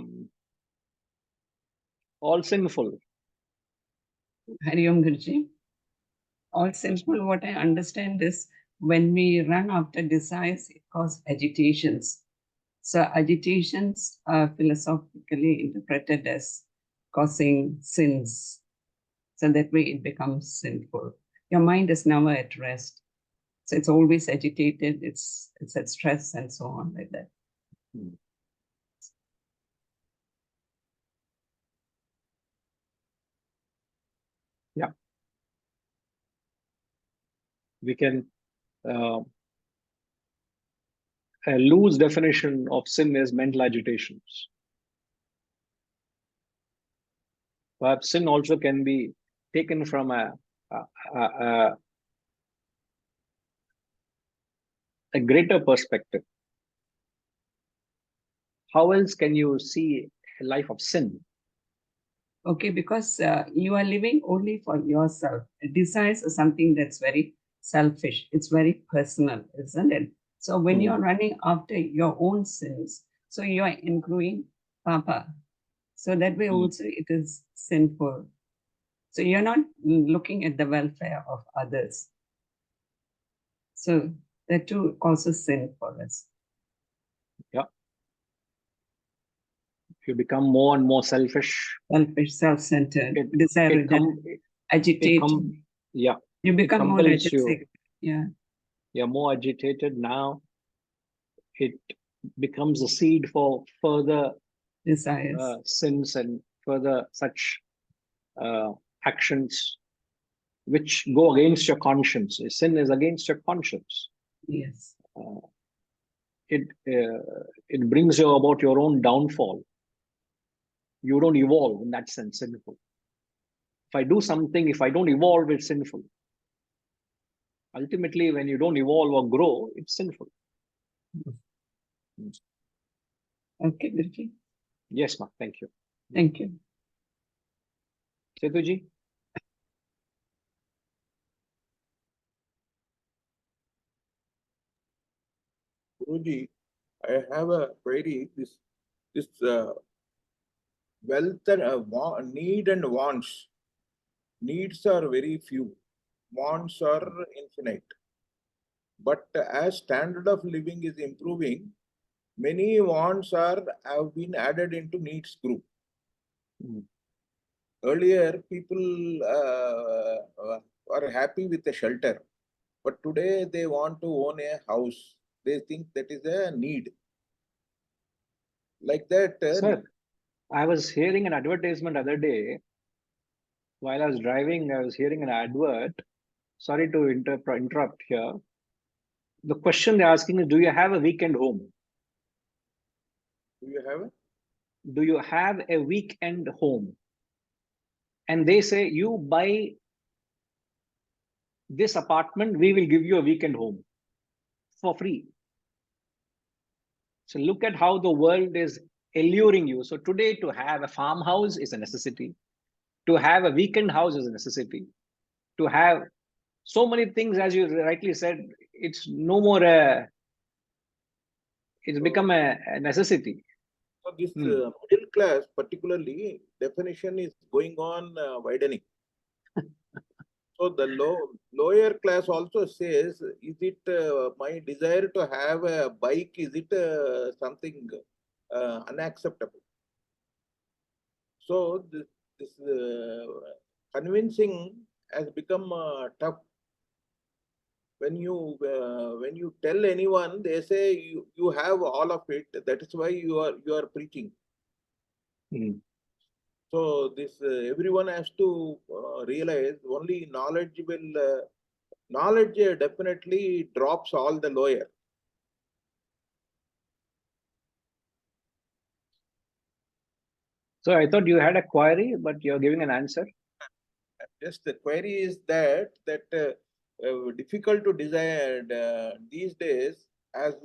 sinful? Hari Om Guruji. All simple, what I understand is when we run after desires, it causes agitations. So agitations are philosophically interpreted as causing sins. So that way it becomes sinful. Your mind is never at rest. So it's always agitated, it's at stress and so on like that. Yeah. We can a loose definition of sin is mental agitations. Perhaps sin also can be taken from a greater perspective. How else can you see a life of sin? Okay, because you are living only for yourself. Desires is something that's very selfish. It's very personal, isn't it? So when you're running after your own sins, so you are including Papa. So that way also it is sinful. So you're not looking at the welfare of others. So that too causes sin for us. Yeah. You become more and more selfish. Selfish, self-centered, agitated. Yeah. You become more agitated. Yeah. You're more agitated now. It becomes a seed for further desires, sins, and further such actions which go against your conscience. Sin is against your conscience. Yes. It brings you about your own downfall. You don't evolve in that sense, sinful. If I do something, if I don't evolve, it's sinful. Ultimately, when you don't evolve or grow, it's sinful. Okay, Guruji. Yes, ma'am. Thank you. Thank you. Setuji? Guruji, I have a query. This wealth and need and wants. Needs are very few. Wants are infinite. But as standard of living is improving, many wants have been added into needs group. Earlier, people are happy with a shelter, but today they want to own a house. They think that is a need. Like that. Sir, I was hearing an advertisement the other day. While I was driving, I was hearing an advert. Sorry to interrupt here. The question they're asking is, do you have a weekend home? Do you have it? Do you have a weekend home? And they say, you buy this apartment, we will give you a weekend home for free. So look at how the world is alluring you. So today, to have a farmhouse is a necessity. To have a weekend house is a necessity. To have so many things, as you rightly said, it's no more it's become a necessity. So this middle class, particularly, definition is going on widening. So the lower class also says, is it my desire to have a bike, is it something unacceptable? So this convincing has become tough. When you tell anyone, they say you have all of it. That is why you are preaching. So this everyone has to realize only knowledge will knowledge definitely drops all the lower. So I thought you had a query, but you're giving an answer. Just the query is that difficult to desire these days, as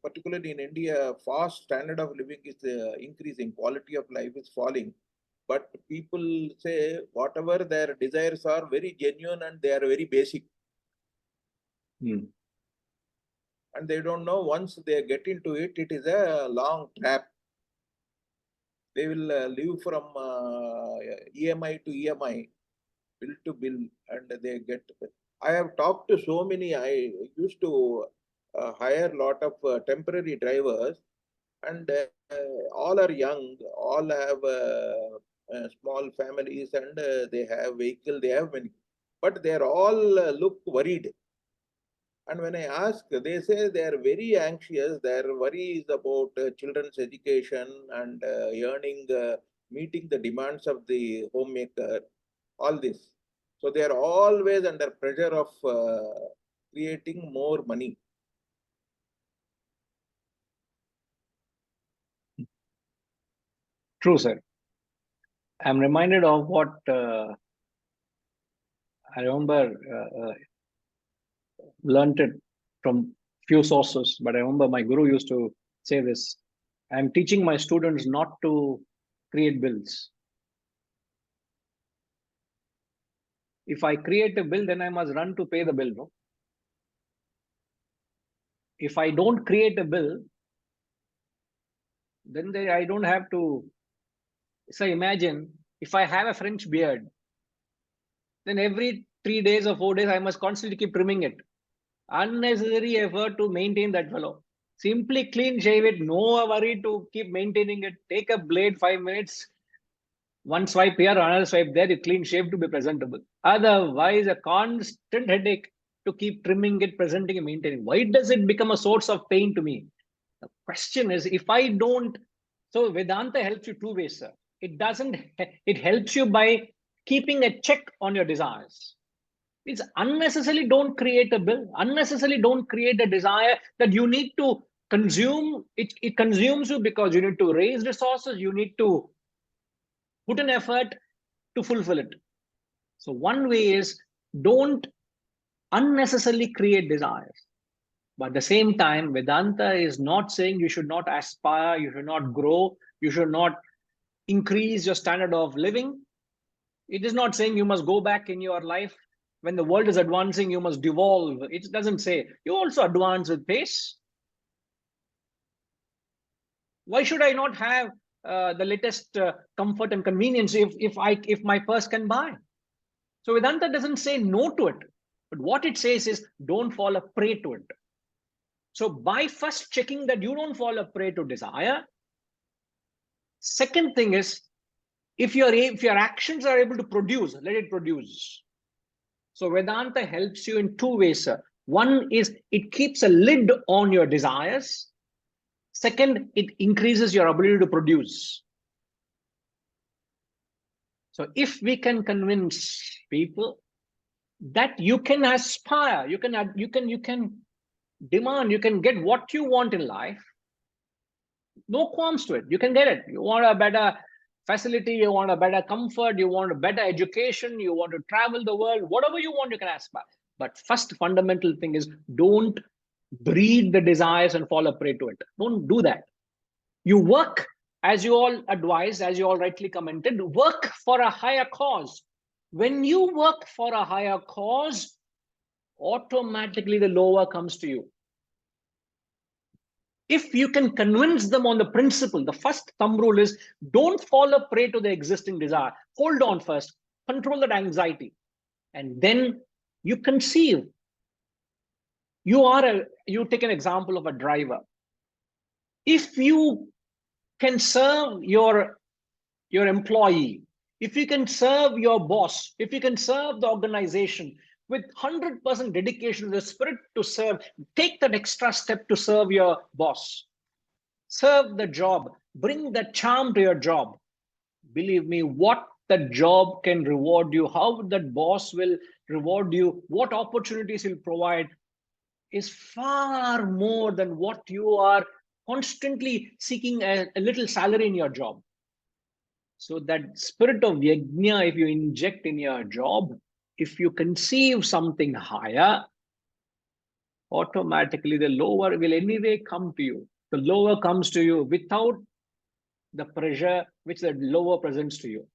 particularly in India, fast standard of living is increasing, quality of life is falling. But people say whatever their desires are very genuine and they are very basic. And they don't know once they get into it, it is a long trap. They will live from EMI to EMI, bill to bill, and they get. I have talked to so many. I used to hire a lot of temporary drivers, and all are young, all have small families, and they have vehicle, they have many, but they are all look worried. And when I ask, they say they are very anxious. Their worry is about children's education and earning, meeting the demands of the homemaker, all this. So they are always under pressure of creating more money. True, sir. I'm reminded of what I remember learned it from few sources, but I remember my guru used to say this. I'm teaching my students not to create bills. If I create a bill, then I must run to pay the bill, no? If I don't create a bill, then I don't have to. So imagine if I have a French beard, then every 3 days or 4 days, I must constantly keep trimming it. Unnecessary effort to maintain that fellow. Simply clean shave it, no worry to keep maintaining it. Take a blade, 5 minutes, one swipe here, another swipe there, you clean shave to be presentable. Otherwise, a constant headache to keep trimming it, presenting and maintaining. Why does it become a source of pain to me? The question is, if I don't, so Vedanta helps you two ways, sir. It doesn't, it helps you by keeping a check on your desires. It's unnecessarily don't create a bill, unnecessarily don't create a desire that you need to consume. It consumes you because you need to raise resources, you need to put an effort to fulfill it. So one way is don't unnecessarily create desires. But at the same time, Vedanta is not saying you should not aspire, you should not grow, you should not increase your standard of living. It is not saying you must go back in your life. When the world is advancing, you must devolve. It doesn't say you also advance with pace. Why should I not have the latest comfort and convenience if my purse can buy? So Vedanta doesn't say no to it, but what it says is don't fall a prey to it. So by first checking that you don't fall a prey to desire, second thing is if your actions are able to produce, let it produce. So Vedanta helps you in two ways, sir. One is it keeps a lid on your desires. Second, it increases your ability to produce. So if we can convince people that you can aspire, you can demand, you can get what you want in life, no qualms to it. You can get it. You want a better facility, you want a better comfort, you want a better education, you want to travel the world, whatever you want, you can aspire. But first fundamental thing is don't breed the desires and fall a prey to it. Don't do that. You work, as you all advised, as you all rightly commented, work for a higher cause. When you work for a higher cause, automatically the lower comes to you. If you can convince them on the principle, the first thumb rule is don't fall a prey to the existing desire. Hold on first, control that anxiety, and then you conceive. You take an example of a driver. If you can serve your employee, If you can serve your boss, if you can serve the organization with 100% dedication, the spirit to serve, take that extra step to serve your boss. Serve the job, bring that charm to your job. Believe me, what that job can reward you, how that boss will reward you, what opportunities will provide is far more than what you are constantly seeking a little salary in your job. So that spirit of yajna, if you inject in your job, if you conceive something higher, automatically the lower will anyway come to you. The lower comes to you without the pressure which the lower presents to you.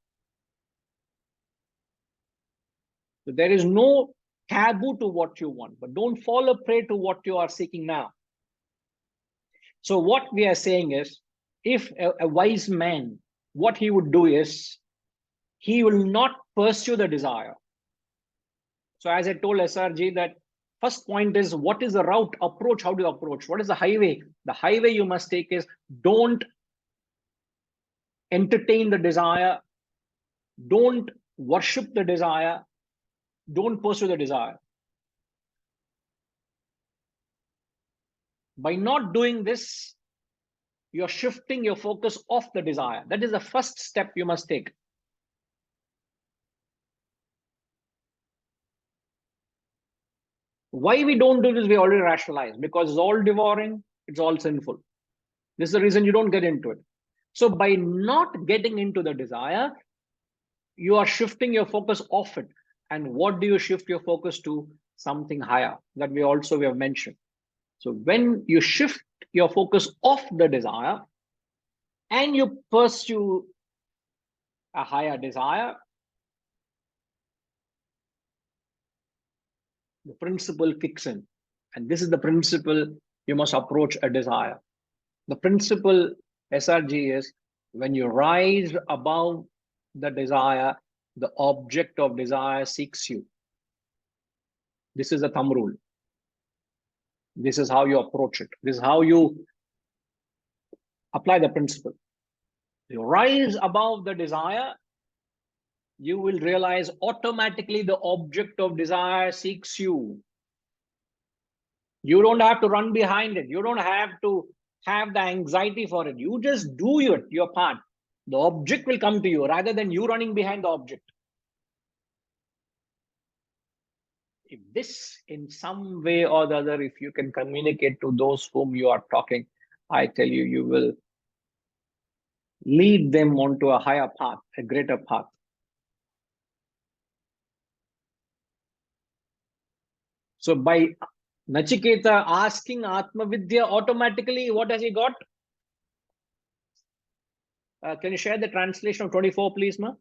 So there is no taboo to what you want, but don't fall a prey to what you are seeking now. So what we are saying is, if a wise man, what he would do is, he will not pursue the desire. So as I told SRG, that first point is, what is the route approach? How do you approach? What is the highway? The highway you must take is, don't entertain the desire, don't worship the desire, don't pursue the desire. By not doing this, you're shifting your focus off the desire. That is the first step you must take. Why we don't do this, we already rationalized, because it's all devouring, it's all sinful. This is the reason you don't get into it. So by not getting into the desire, you are shifting your focus off it. And what do you shift your focus to? Something higher, that we have mentioned. So when you shift your focus off the desire and you pursue a higher desire, the principle kicks in. And this is the principle you must approach a desire. The principle, SRG, is when you rise above the desire, the object of desire seeks you. This is a thumb rule. This is how you approach it. This is how you apply the principle. You rise above the desire, you will realize automatically the object of desire seeks you. You don't have to run behind it. You don't have to have the anxiety for it. You just do your part. The object will come to you rather than you running behind the object. If this, in some way or the other, if you can communicate to those whom you are talking, I tell you, you will lead them onto a higher path, a greater path. So by Nachiketa asking Atma Vidya, automatically, what has he got? Can you share the translation of 24, please, ma?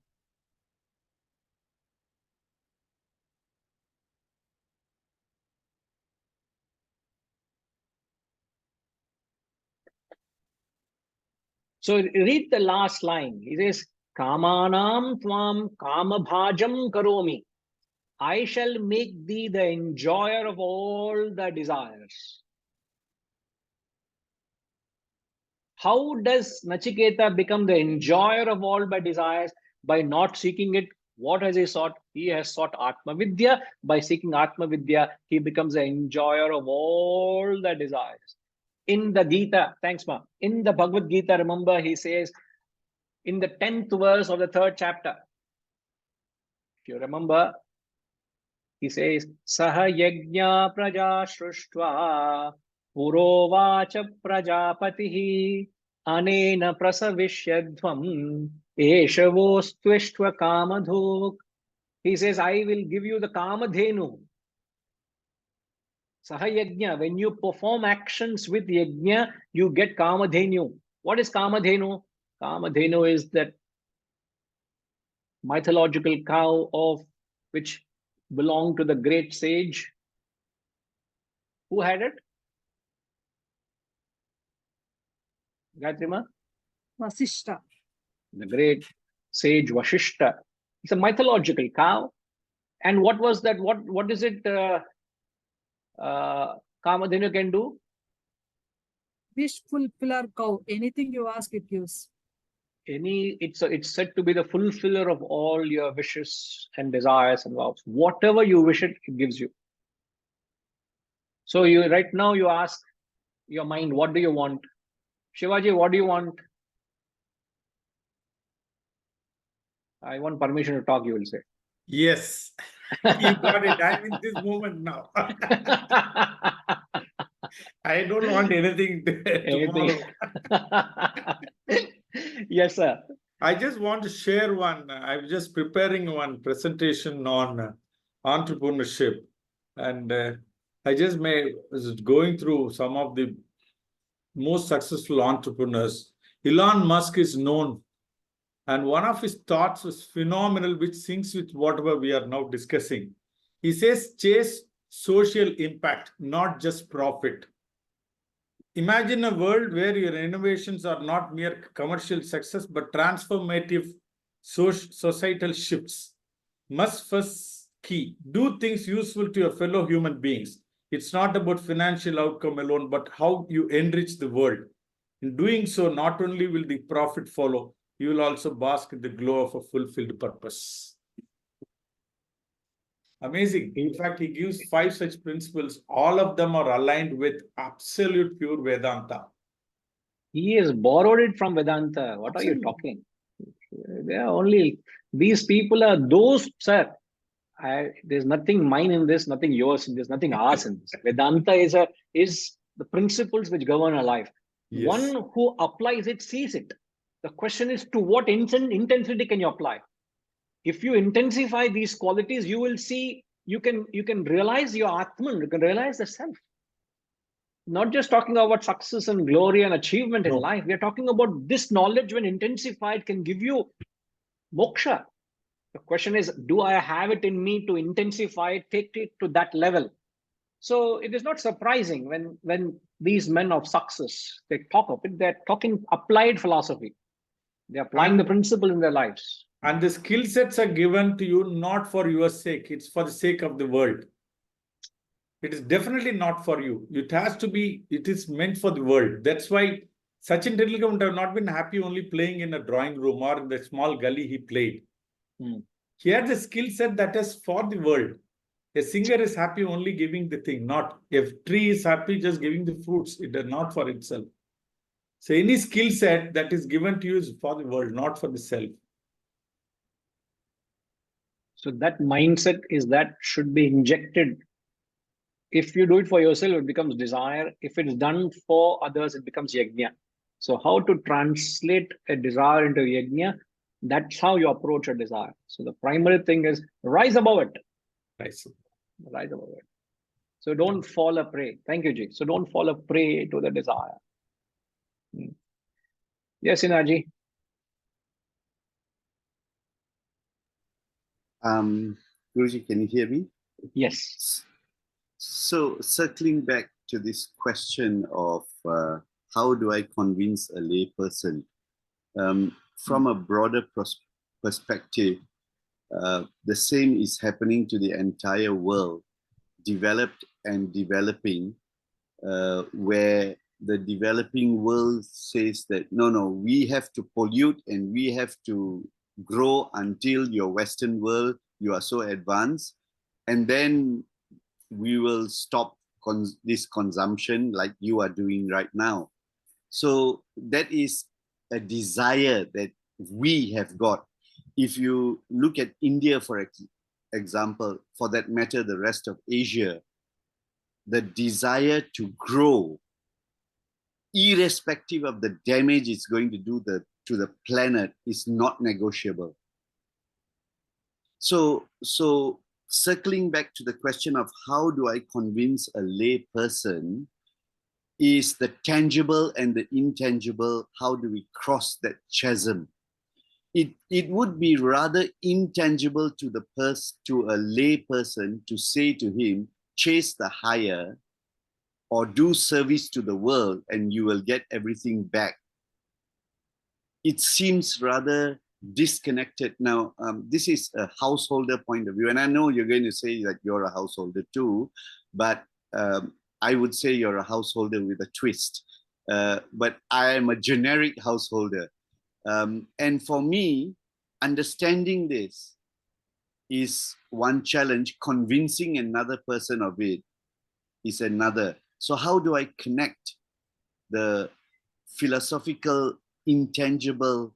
So read the last line. He says, Kamanam tvam kamabhajam karomi. I shall make thee the enjoyer of all the desires. How does Nachiketa become the enjoyer of all the desires? By not seeking it. What has he sought? He has sought Atma Vidya. By seeking Atma Vidya, he becomes the enjoyer of all the desires. In the Gita, thanks ma, in the Bhagavad Gita, remember, he says, in the 10th verse of the 3rd chapter, if you remember, he says, Saha yajna praja shruštva purovacha prajapatihi anena prasavishyadvam eshavostvishtva kamadhok. He says, I will give you the kamadhenu. Saha yajna, when you perform actions with yajna, you get kamadhenu. What is kamadhenu? Kamadhenu is that mythological cow of which belonged to the great sage. Who had it? Gayatrima? Vasishta. The great sage Vashishta. It's a mythological cow. And what was that? What is it Kamadhenu can do? Wish fulfiller cow. Anything you ask, it gives. it's said to be the fulfiller of all your wishes and desires and vows. Whatever you wish it gives you. So you right now you ask your mind, what do you want? Shivaji, what do you want? I want permission to talk, you will say. Yes, you got it. I'm in this moment now. I don't want anything tomorrow. Yes, sir. I just want to share one. I'm just preparing one presentation on entrepreneurship, and I just was going through some of the most successful entrepreneurs. Elon Musk is known, and one of his thoughts was phenomenal, which syncs with whatever we are now discussing. He says, chase social impact, not just profit. Imagine a world where your innovations are not mere commercial success, but transformative societal shifts. Must first key, do things useful to your fellow human beings. It's not about financial outcome alone, but how you enrich the world. In doing so, not only will the profit follow, you will also bask in the glow of a fulfilled purpose. Amazing. In fact, he gives 5 such principles. All of them are aligned with absolute pure Vedanta. He has borrowed it from Vedanta. What are you Absolutely. talking? They are only, these people are those, sir. There's nothing mine in this, nothing yours in this, nothing ours in this. Vedanta is the principles which govern our life. Yes. One who applies it sees it. The question is, to what intensity can you apply? If you intensify these qualities, you will see, you can realize your Atman, you can realize the self. Not just talking about success and glory and achievement in life. We are talking about this knowledge, when intensified, can give you moksha. The question is, do I have it in me to intensify it, take it to that level? So it is not surprising when these men of success, they talk of it, they're talking applied philosophy. They're applying the principle in their lives. And the skill sets are given to you not for your sake, it's for the sake of the world. It is definitely not for you. It has to be, it is meant for the world. That's why Sachin Tendulkar would have not been happy only playing in a drawing room or in the small gully he played. He had the skill set that is for the world. A singer is happy only giving the thing, not if tree is happy just giving the fruits, it is not for itself. So any skill set that is given to you is for the world, not for the self. So that mindset is that should be injected. If you do it for yourself, it becomes desire. If it is done for others, it becomes yajna. So how to translate a desire into yajna? That's how you approach a desire. So the primary thing is rise above it. Rise above it. So don't fall a prey. Thank you, Ji. So don't fall a prey to the desire. Yes, Inaji. Guruji, can you hear me? Yes. So circling back to this question of how do I convince a lay person, from a broader perspective, the same is happening to the entire world, developed and developing, where the developing world says that, no, we have to pollute and we have to grow until your Western world, you are so advanced, and then we will stop this consumption like you are doing right now. So that is a desire that we have got. If you look at India, for example, for that matter, the rest of Asia, the desire to grow, irrespective of the damage it's going to do to the planet, is not negotiable. So circling back to the question of how do I convince a lay person, is the tangible and the intangible, how do we cross that chasm? It would be rather intangible to a lay person to say to him, chase the higher or do service to the world and you will get everything back. It seems rather disconnected. Now, this is a householder point of view, and I know you're going to say that you're a householder too, but I would say you're a householder with a twist. But I am a generic householder. And for me, understanding this is one challenge. Convincing another person of it is another. So how do I connect the philosophical, intangible,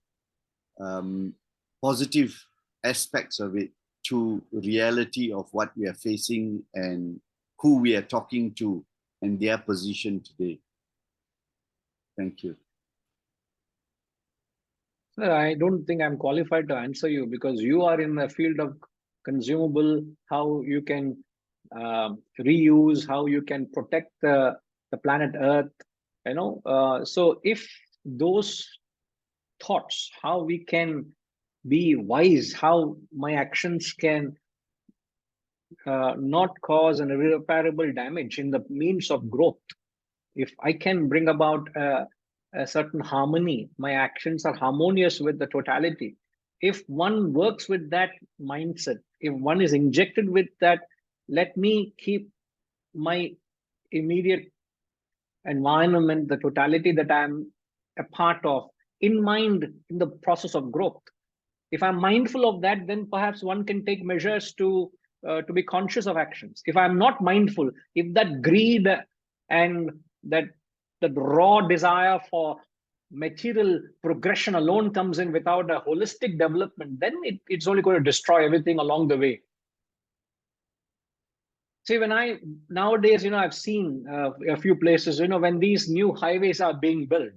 positive aspects of it to reality of what we are facing and who we are talking to and their position today? Thank you. Sir, I don't think I'm qualified to answer you because you are in the field of consumable, how you can reuse, how you can protect the planet Earth, you know. So if those thoughts, how we can be wise, how my actions can not cause an irreparable damage in the means of growth. If I can bring about a certain harmony, my actions are harmonious with the totality. If one works with that mindset, if one is injected with that, let me keep my immediate environment, the totality that I'm a part of, in mind in the process of growth. If I'm mindful of that, then perhaps one can take measures to be conscious of actions. If I'm not mindful, if that greed and that raw desire for material progression alone comes in without a holistic development, then it's only going to destroy everything along the way. See, nowadays, I've seen a few places, when these new highways are being built,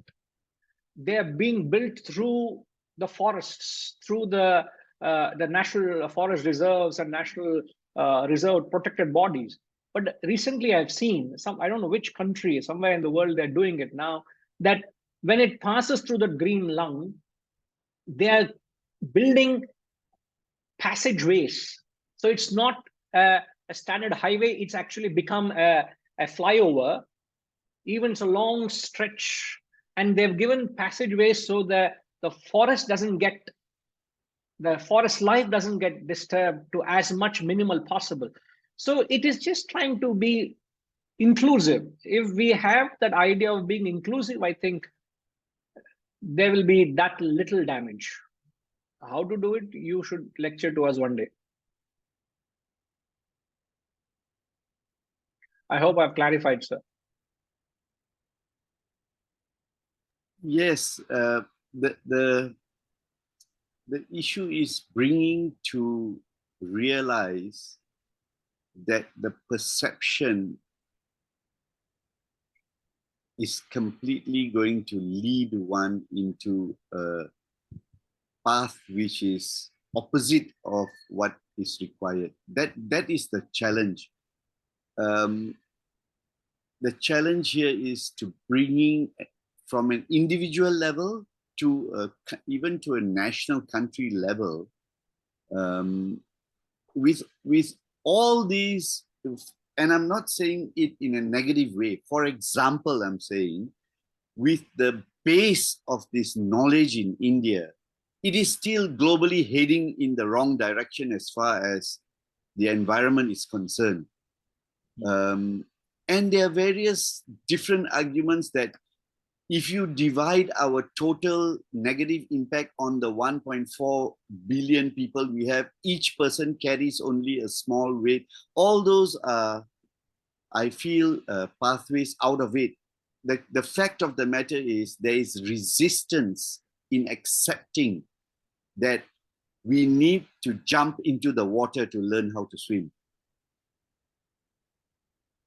they are being built through the forests, through the national forest reserves and national reserve protected bodies. But recently I've seen I don't know which country, somewhere in the world, they're doing it now, that when it passes through the green lung, they are building passageways. So it's not a standard highway, it's actually become a flyover. Even it's a long stretch, and they've given passageways so that the forest life doesn't get disturbed to as much minimal possible. So it is just trying to be inclusive. If we have that idea of being inclusive, I think there will be that little damage. How to do it, you should lecture to us one day. I hope I've clarified, sir. Yes, the issue is bringing to realize that the perception is completely going to lead one into a path which is opposite of what is required. That is the challenge. The challenge here is to bringing from an individual level to even to a national country level, with all these, and I'm not saying it in a negative way. For example, I'm saying with the base of this knowledge in India, it is still globally heading in the wrong direction as far as the environment is concerned. And there are various different arguments that if you divide our total negative impact on the 1.4 billion people we have, each person carries only a small weight. All those are, I feel, pathways out of it. The fact of the matter is there is resistance in accepting that we need to jump into the water to learn how to swim.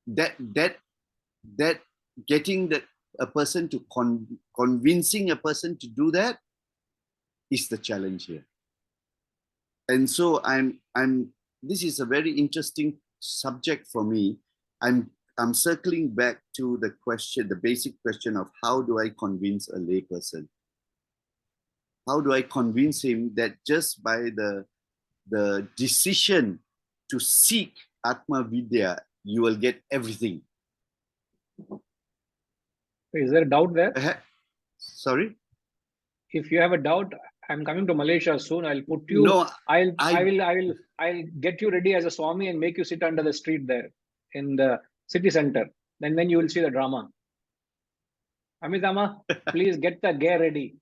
That getting a person to convincing a person to do that is the challenge here. And so this is a very interesting subject for me. I'm circling back to the question, the basic question of how do I convince a layperson? How do I convince him that just by the decision to seek Atma Vidya, you will get everything? Is there a doubt there? Sorry? If you have a doubt, I'm coming to Malaysia soon. I'll put you. No, I'll get you ready as a Swami and make you sit under the street there in the city center. Then you will see the drama. Amitama, please get the gear ready.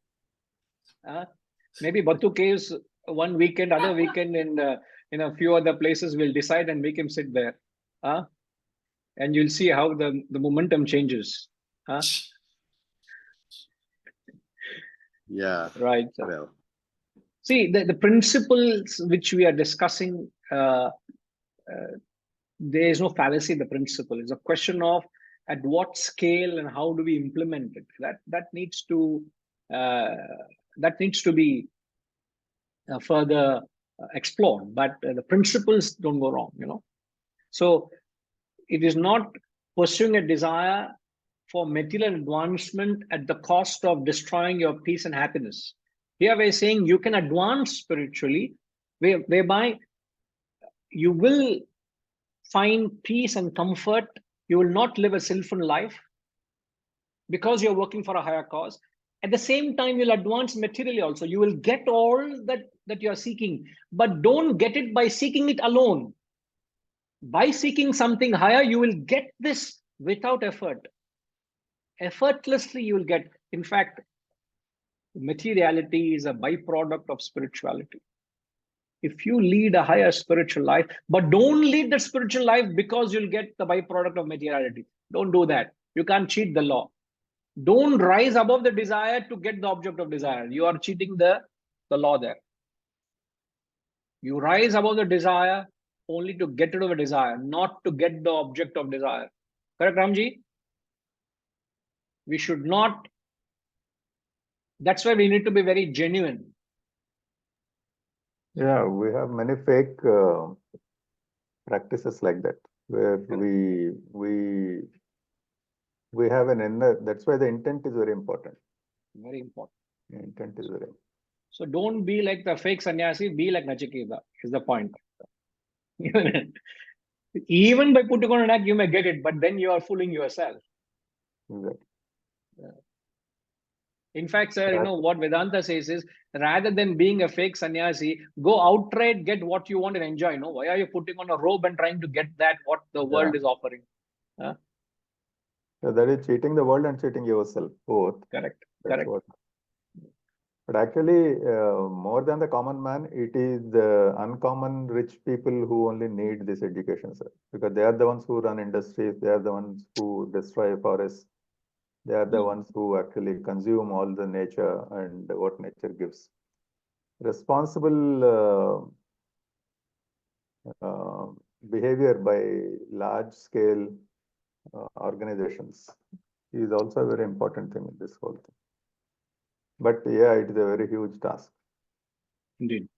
Maybe Batu Caves one weekend, other weekend in a few other places, we'll decide and make him sit there. And you'll see how the momentum changes. Yeah. Right. Well, See, the principles which we are discussing, there is no fallacy in the principle. It's a question of at what scale and how do we implement it. That needs to be further explored. But the principles don't go wrong, you know. So it is not pursuing a desire for material advancement at the cost of destroying your peace and happiness. Here we're saying you can advance spiritually, whereby you will find peace and comfort. You will not live a sinful life because you're working for a higher cause. At the same time, you'll advance materially also. You will get all that you're seeking, but don't get it by seeking it alone. By seeking something higher, you will get this without effort. Effortlessly, you will get. In fact, materiality is a byproduct of spirituality. If you lead a higher spiritual life, but don't lead the spiritual life because you'll get the byproduct of materiality. Don't do that. You can't cheat the law. Don't rise above the desire to get the object of desire. You are cheating the law there. You rise above the desire only to get rid of a desire, not to get the object of desire. Correct, Ramji? We should not. That's why we need to be very genuine. Yeah, we have many fake practices like that, where we have an inner. That's why the intent is very important. Very important. The intent is very important. So don't be like the fake sannyasi, be like Nachiketa, is the point. Even by putting on an act, you may get it, but then you are fooling yourself. Exactly. In fact, sir, you know what Vedanta says is, rather than being a fake sannyasi, go outright, get what you want and enjoy. No, why are you putting on a robe and trying to get that what the world is offering? So that is cheating the world and cheating yourself, both. Correct. That's Correct. what. But actually, more than the common man, it is the uncommon rich people who only need this education, sir. Because they are the ones who run industries, they are the ones who destroy forests, they are the ones who actually consume all the nature and what nature gives. Responsible behavior by large-scale organizations is also a very important thing in this whole thing. But yeah, it is a very huge task. Indeed,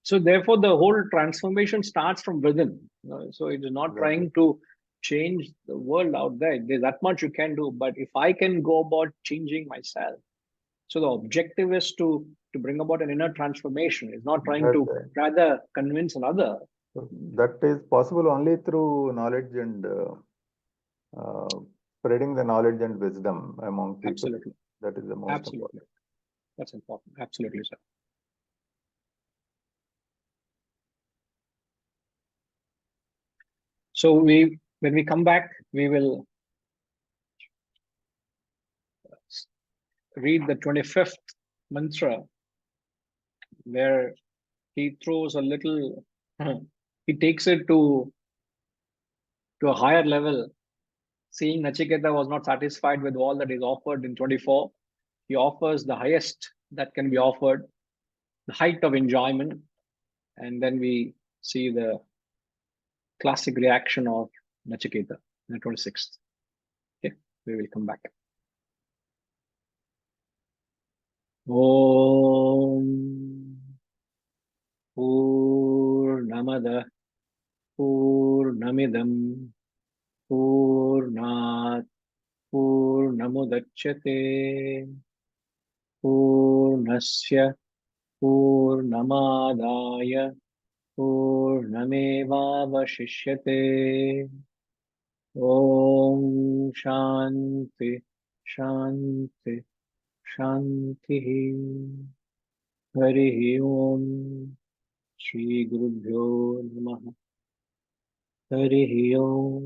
so therefore the whole transformation starts from within. So it is not trying to change the world out there. There's that much you can do, but if I can go about changing myself, so the objective is to bring about an inner transformation. It's not trying to rather convince another. So that is possible only through knowledge and spreading the knowledge and wisdom among people. Absolutely. That is the most important. That's important. Absolutely, sir. So when we come back, we will read the 25th mantra, where he throws a little, he takes it to a higher level. Seeing Nachiketa was not satisfied with all that is offered in 24, he offers the highest that can be offered, the height of enjoyment, and then we see the classic reaction of Nachiketa in the 26th. Okay, we will come back. Om Purnamada Purnamidam Purnat Purnamudachyate Purnasya Purnamadaya Purnamevavashishyate. Om Shanti Shanti Shanti. Hari Om. Shri Gurubhyo Namaha. Hari Om.